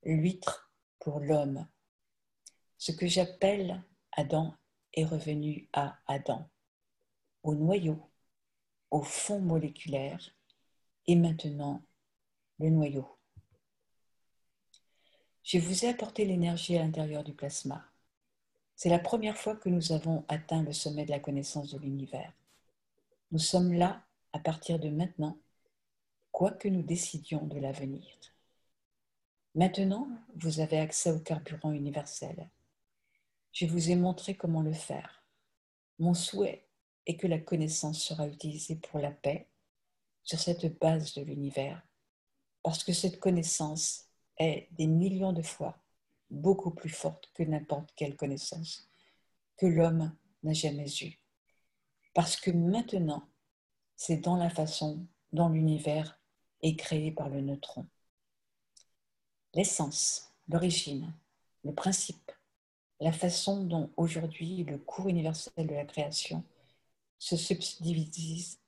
l'huître pour l'homme. Ce que j'appelle Adam est revenu à Adam, au noyau, au fond moléculaire, et maintenant le noyau. Je vous ai apporté l'énergie à l'intérieur du plasma. C'est la première fois que nous avons atteint le sommet de la connaissance de l'univers. Nous sommes là à partir de maintenant, quoi que nous décidions de l'avenir. Maintenant, vous avez accès au carburant universel. Je vous ai montré comment le faire. Mon souhait est que la connaissance sera utilisée pour la paix sur cette base de l'univers, parce que cette connaissance est des millions de fois beaucoup plus forte que n'importe quelle connaissance que l'homme n'a jamais eue. Parce que maintenant, c'est dans la façon dont l'univers est créé par le neutron. L'essence, l'origine, le principe, la façon dont aujourd'hui le cours universel de la création se subdivise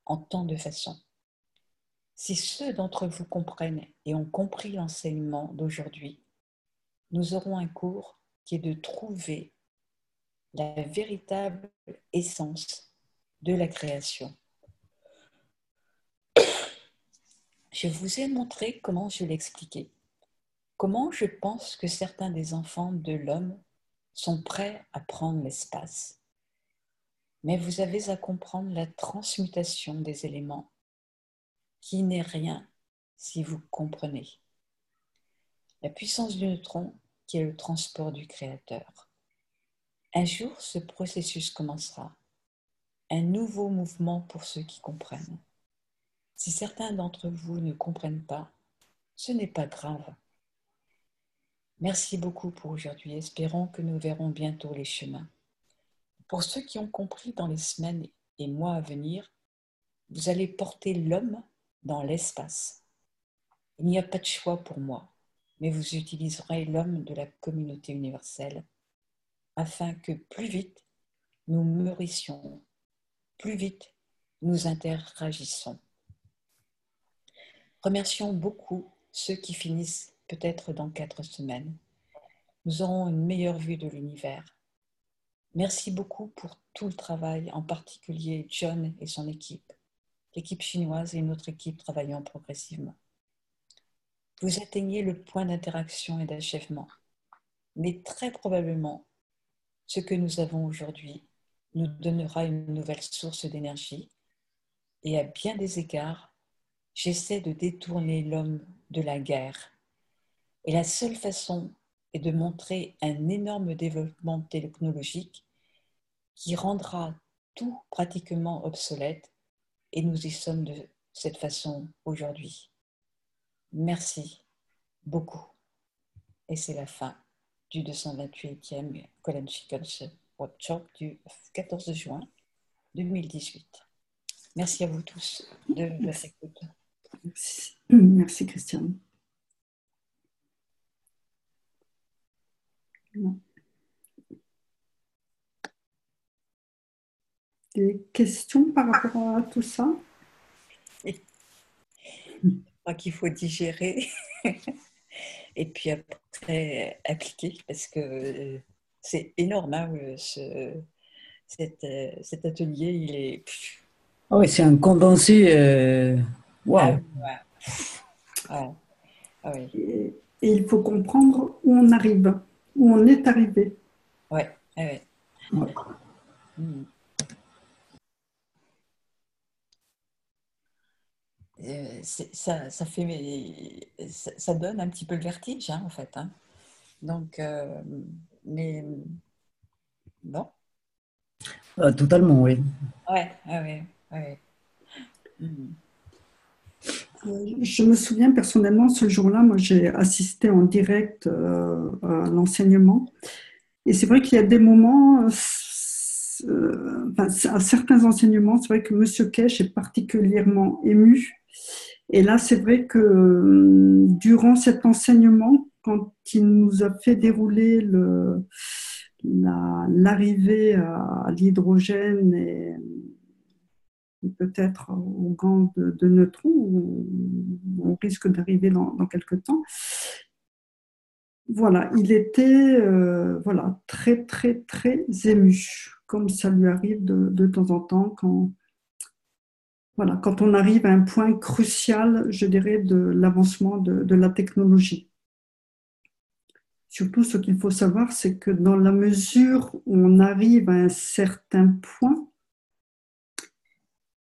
en tant de façons. Si ceux d'entre vous comprennent et ont compris l'enseignement d'aujourd'hui, nous aurons un cours qui est de trouver la véritable essence de la création. Je vous ai montré comment je l'expliquais, comment je pense que certains des enfants de l'homme sont prêts à prendre l'espace. Mais vous avez à comprendre la transmutation des éléments, qui n'est rien si vous comprenez. La puissance du neutron, qui est le transport du Créateur. Un jour, ce processus commencera. Un nouveau mouvement pour ceux qui comprennent. Si certains d'entre vous ne comprennent pas, ce n'est pas grave. Merci beaucoup pour aujourd'hui. Espérons que nous verrons bientôt les chemins. Pour ceux qui ont compris dans les semaines et mois à venir, vous allez porter l'homme dans l'espace. Il n'y a pas de choix pour moi, mais vous utiliserez l'homme de la communauté universelle afin que plus vite nous mûrissions, plus vite nous interagissons. Remercions beaucoup ceux qui finissent peut-être dans 4 semaines. Nous aurons une meilleure vue de l'univers. Merci beaucoup pour tout le travail, en particulier John et son équipe, l'équipe chinoise et une autre équipe travaillant progressivement. Vous atteignez le point d'interaction et d'achèvement, mais très probablement, ce que nous avons aujourd'hui nous donnera une nouvelle source d'énergie et à bien des égards, j'essaie de détourner l'homme de la guerre. Et la seule façon est de montrer un énorme développement technologique qui rendra tout pratiquement obsolète et nous y sommes de cette façon aujourd'hui. Merci beaucoup. Et c'est la fin du 228e Colin Chickens Workshop du 14 juin 2018. Merci à vous tous de votre écoute. Merci Christiane. Des questions par rapport à tout ça? Je crois qu'il faut digérer et puis après appliquer parce que c'est énorme. Hein, cet atelier, il est... Ah oui, c'est un condensé. Waouh! Ah oui. Et il faut comprendre où on arrive, où on est arrivé. Ouais. Ça donne un petit peu le vertige, hein, en fait. Hein. Donc, mais bon. Totalement, oui. Ouais. Je me souviens personnellement, ce jour-là, moi j'ai assisté en direct à l'enseignement. Et c'est vrai qu'il y a des moments, à certains enseignements, c'est vrai que M. Kesh est particulièrement ému. Et là, c'est vrai que durant cet enseignement, quand il nous a fait dérouler l'arrivée à l'hydrogène et peut-être au gant de neutrons, où on risque d'arriver dans quelques temps. Voilà, il était très, très, très ému, comme ça lui arrive de temps en temps quand on arrive à un point crucial, je dirais, de l'avancement de la technologie. Surtout, ce qu'il faut savoir, c'est que dans la mesure où on arrive à un certain point,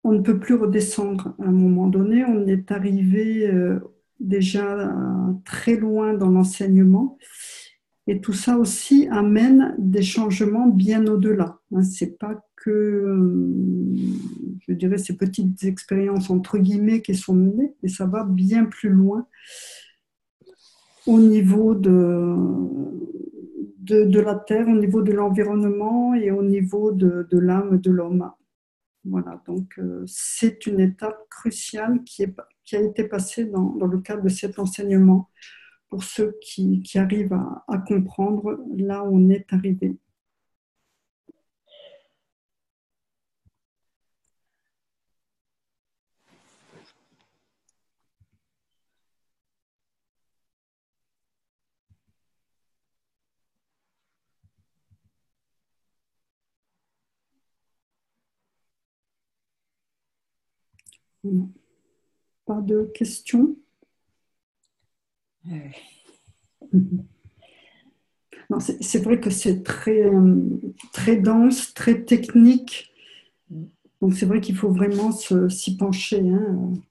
on ne peut plus redescendre. À un moment donné, on est arrivé déjà très loin dans l'enseignement. Et tout ça aussi amène des changements bien au-delà. C'est pas que, je dirais, ces petites expériences entre guillemets qui sont menées, mais ça va bien plus loin au niveau de la terre, au niveau de l'environnement et au niveau de l'âme de l'homme. Voilà, donc c'est une étape cruciale qui a été passée dans le cadre de cet enseignement pour ceux qui arrivent à comprendre là où on est arrivé. Voilà. Pas de questions? Non, c'est vrai que c'est très dense, très technique. Donc c'est vrai qu'il faut vraiment s'y pencher.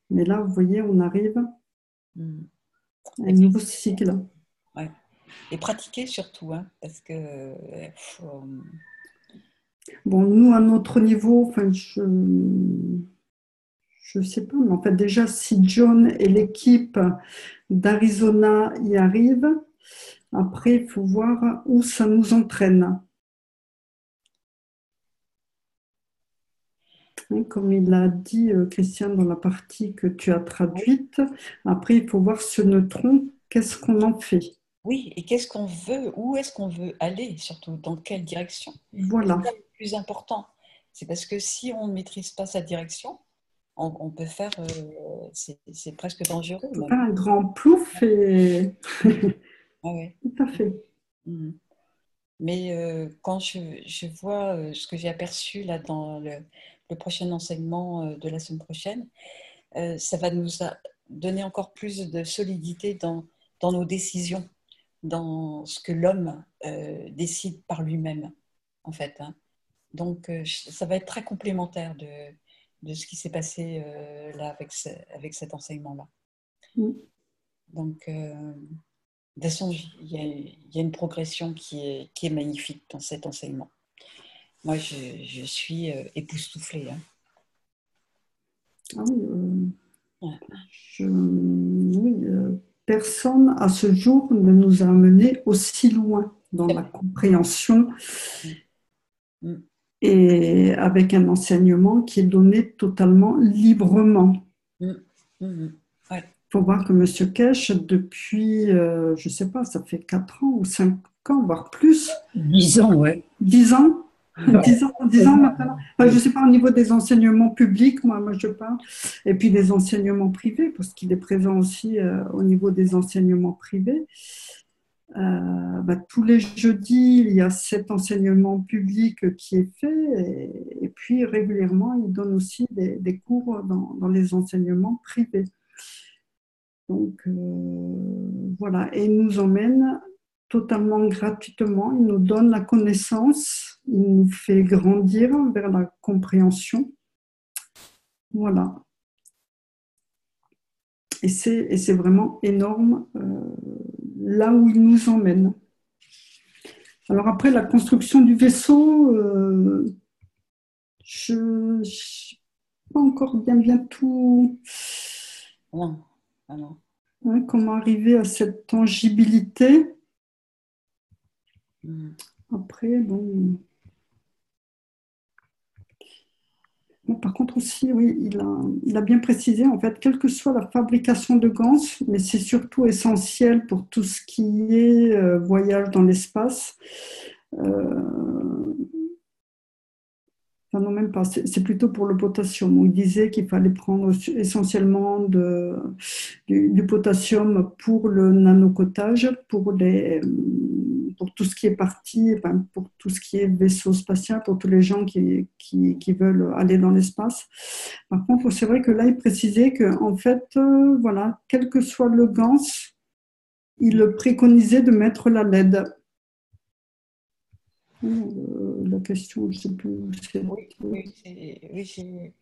Mais là, vous voyez, on arrive à un nouveau cycle. Ouais. Et pratiquer surtout, parce que bon, nous, à notre niveau, enfin, je sais pas, mais en fait, déjà, si John et l'équipe d'Arizona y arrivent, après, il faut voir où ça nous entraîne. Comme il l'a dit, Christian, dans la partie que tu as traduite, après, il faut voir ce neutron, qu'est-ce qu'on en fait? Oui, et qu'est-ce qu'on veut, où est-ce qu'on veut aller, surtout, dans quelle direction? Voilà. C'est ça le plus important. C'est parce que si on ne maîtrise pas sa direction, on peut faire, c'est presque dangereux. On peut faire un grand plouf et... Ah ouais. Tout à fait. Mais quand je vois ce que j'ai aperçu là dans le prochain enseignement de la semaine prochaine, ça va nous donner encore plus de solidité dans nos décisions, dans ce que l'homme décide par lui-même, en fait. Donc, ça va être très complémentaire de ce qui s'est passé là avec cet enseignement-là. Donc, de toute façon, il y a une progression qui est magnifique dans cet enseignement. Moi, je suis époustouflée. Ah oui, personne à ce jour ne nous a amené aussi loin dans la compréhension et avec un enseignement qui est donné totalement librement. Il faut voir que M. Kesh, depuis, je ne sais pas, ça fait 4 ans ou 5 ans, voire plus. 10 ans, ouais. 10 ans. 10 ans maintenant. Enfin, je ne sais pas au niveau des enseignements publics, moi je parle, et puis des enseignements privés, parce qu'il est présent aussi au niveau des enseignements privés. Tous les jeudis, il y a cet enseignement public qui est fait, et puis régulièrement, il donne aussi des cours dans les enseignements privés. Donc voilà, et il nous emmène totalement gratuitement, il nous donne la connaissance, il nous fait grandir vers la compréhension. Voilà. Et c'est vraiment énorme là où il nous emmène. Alors après, la construction du vaisseau, je n'ai pas encore bien tout... Non. Comment arriver à cette tangibilité. Après, bon, par contre aussi, oui, il a bien précisé, en fait, quelle que soit la fabrication de gants, mais c'est surtout essentiel pour tout ce qui est voyage dans l'espace. Non, même pas, c'est plutôt pour le potassium, où il disait qu'il fallait prendre essentiellement du potassium pour le nanocotage, pour tout ce qui est parti, pour tout ce qui est vaisseau spatial, pour tous les gens qui veulent aller dans l'espace. Par contre, c'est vrai que là, il précisait qu'en fait, voilà, quel que soit le GANS, il préconisait de mettre la LED. La question, je ne sais plus.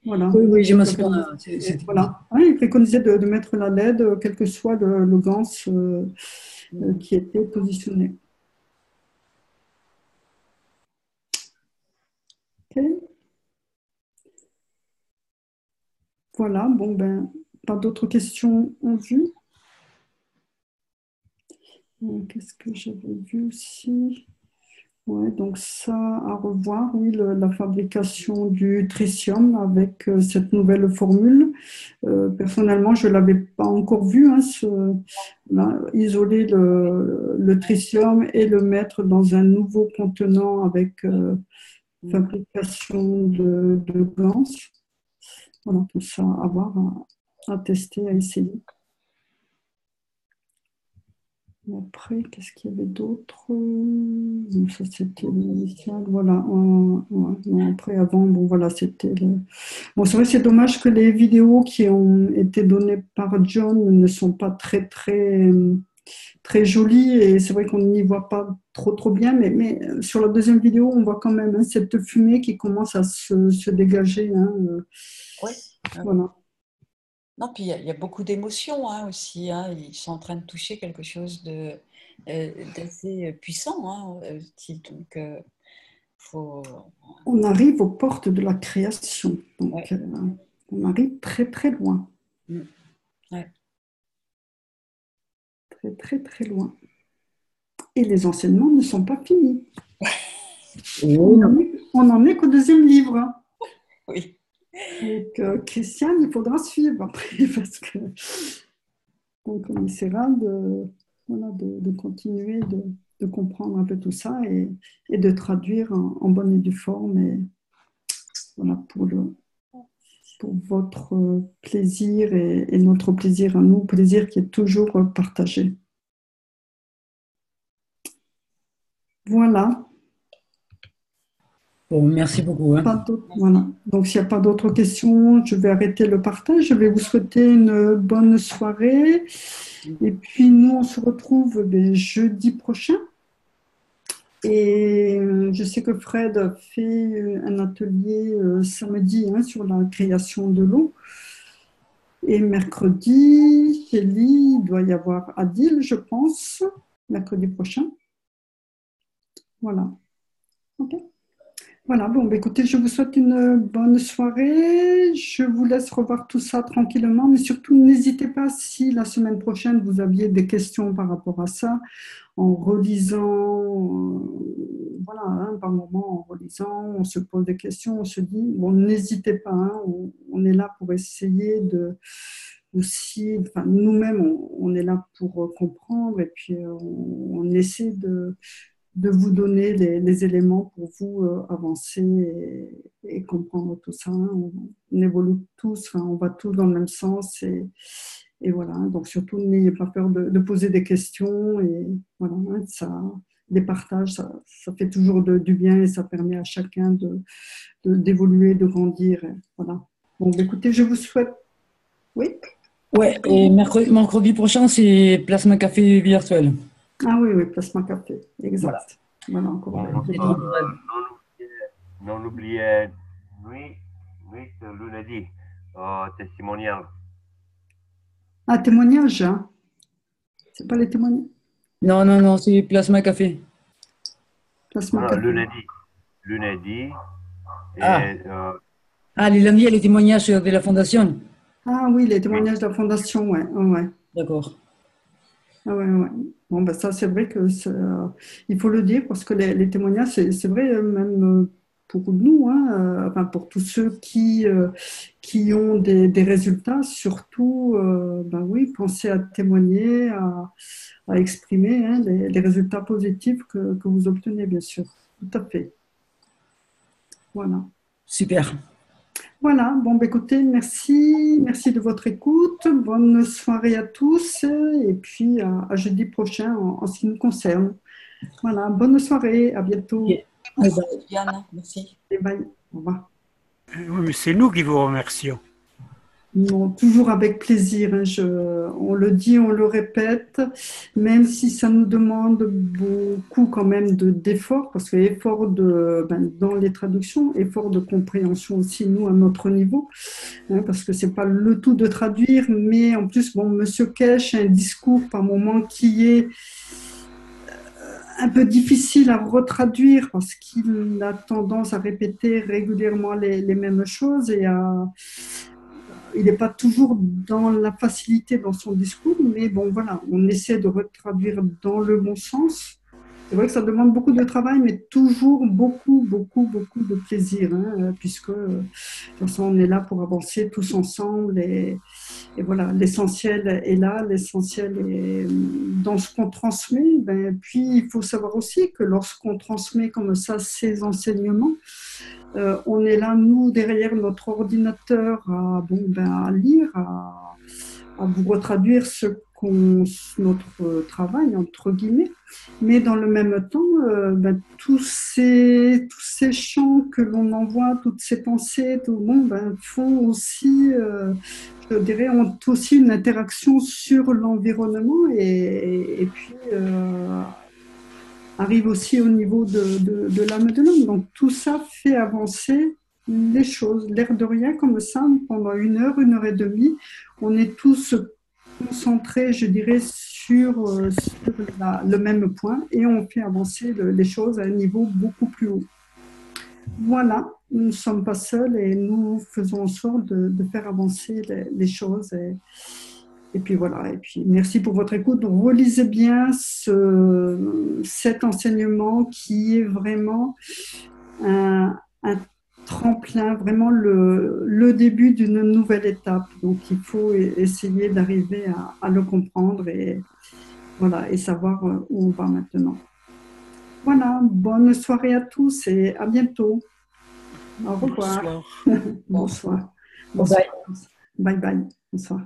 Voilà. Oui, je m'en suis Voilà. Il préconisait de mettre la LED, quel que soit le gans qui était positionné. Ok. Voilà, bon ben, pas d'autres questions en vue. Qu'est-ce que j'avais vu aussi? Ouais, donc ça, à revoir, oui, la fabrication du tritium avec cette nouvelle formule. Personnellement, je ne l'avais pas encore vu, hein, isoler le tritium et le mettre dans un nouveau contenant avec fabrication de glands. Voilà, tout ça à voir, à tester, à essayer. Et après, qu'est-ce qu'il y avait d'autre? Ça, c'était l'initial. Voilà. Non, après, avant, bon, voilà, c'était le... Bon, c'est vrai, c'est dommage que les vidéos qui ont été données par John ne sont pas très jolies et c'est vrai qu'on n'y voit pas trop bien, mais sur la deuxième vidéo, on voit quand même hein, cette fumée qui commence à se dégager. Hein, oui. Voilà. Non, puis il y a beaucoup d'émotions hein, aussi. Hein. Ils sont en train de toucher quelque chose d'assez puissant. Hein, donc, faut... On arrive aux portes de la création. Donc, ouais. On arrive très loin. Ouais. Très loin. Et les enseignements ne sont pas finis. Oh. On en est qu'au deuxième livre. Oui. Donc, Christiane, il faudra suivre après parce que donc, on essaiera de continuer de comprendre un peu tout ça et de traduire en bonne et due forme et voilà, pour votre plaisir et notre plaisir à nous, plaisir qui est toujours partagé. Voilà. Bon, merci beaucoup. Hein. Voilà. Donc, s'il n'y a pas d'autres questions, je vais arrêter le partage. Je vais vous souhaiter une bonne soirée. Et puis, nous, on se retrouve jeudi prochain. Et je sais que Fred a fait un atelier samedi hein, sur la création de l'eau. Et mercredi, Kelly, il doit y avoir Adil, je pense, mercredi prochain. Voilà. OK. Voilà, bon, écoutez, je vous souhaite une bonne soirée. Je vous laisse revoir tout ça tranquillement, mais surtout, n'hésitez pas si la semaine prochaine, vous aviez des questions par rapport à ça, en relisant, voilà, hein, par moment, en relisant, on se pose des questions, on se dit, bon, n'hésitez pas, hein, on est là pour essayer de aussi, enfin, nous-mêmes, on est là pour comprendre et puis on essaie de vous donner les éléments pour vous avancer et comprendre tout ça. Hein. On évolue tous, enfin, on va tous dans le même sens et voilà. Donc surtout, n'ayez pas peur de poser des questions et voilà, hein, ça, les partages, ça fait toujours du bien et ça permet à chacun d'évoluer, de grandir. Et voilà. Bon, écoutez, je vous souhaite... Oui. Ouais, et mercredi prochain, c'est Plasma Café virtuel. Ah oui, Plasma Café, exact. Voilà, encore. Non oubliez, oui, lundi, testimonial. Ah, témoignage, hein. C'est pas les témoignages. Non, c'est Plasma Café. Plasma Café. Lundi. Les lundis, il y a les témoignages de la Fondation. Ah oui, les témoignages de la Fondation, ouais. Ouais. D'accord. Ah ouais. Bon, ben ça, c'est vrai que il faut le dire parce que les témoignages, c'est vrai, même pour nous, hein, enfin pour tous ceux qui ont des résultats, surtout, ben oui, pensez à témoigner, à exprimer hein, les résultats positifs que vous obtenez, bien sûr. Tout à fait. Voilà. Super. Voilà, bon, écoutez, merci de votre écoute. Bonne soirée à tous et puis à jeudi prochain en ce qui nous concerne. Voilà, bonne soirée, à bientôt. Merci, Diane, merci. Et bye, au revoir. Oui, mais c'est nous qui vous remercions. Non, toujours avec plaisir, hein. On le dit, on le répète, même si ça nous demande beaucoup quand même d'efforts, parce que effort dans les traductions, effort de compréhension aussi, nous, à notre niveau, hein, parce que c'est pas le tout de traduire, mais en plus, bon, Monsieur Kesh a un discours par moment qui est un peu difficile à retraduire parce qu'il a tendance à répéter régulièrement les mêmes choses et il n'est pas toujours dans la facilité dans son discours, mais bon, voilà, on essaie de retraduire dans le bon sens. C'est vrai que ça demande beaucoup de travail, mais toujours beaucoup, beaucoup, beaucoup de plaisir, hein, puisque de toute façon, on est là pour avancer tous ensemble et voilà, l'essentiel est là, l'essentiel est dans ce qu'on transmet. Ben, puis, il faut savoir aussi que lorsqu'on transmet comme ça ces enseignements, on est là, nous, derrière notre ordinateur, à lire, à vous retraduire notre travail, entre guillemets. Mais dans le même temps, tous ces chants que l'on envoie, toutes ces pensées, font aussi, je dirais, ont aussi une interaction sur l'environnement et puis arrive aussi au niveau de l'âme de l'homme. Donc tout ça fait avancer les choses. L'air de rien, comme ça, pendant 1 heure et demie, on est tous concentrés, je dirais, sur le même point et on fait avancer les choses à un niveau beaucoup plus haut. Voilà, nous ne sommes pas seuls et nous faisons en sorte de faire avancer les choses. Et puis voilà, et puis merci pour votre écoute. Relisez bien cet enseignement qui est vraiment un tremplin, vraiment le début d'une nouvelle étape. Donc il faut essayer d'arriver à le comprendre et, voilà, et savoir où on va maintenant. Voilà, bonne soirée à tous et à bientôt. Au revoir. Bonsoir. Bonsoir. Bye bye. Bye bye. Bonsoir.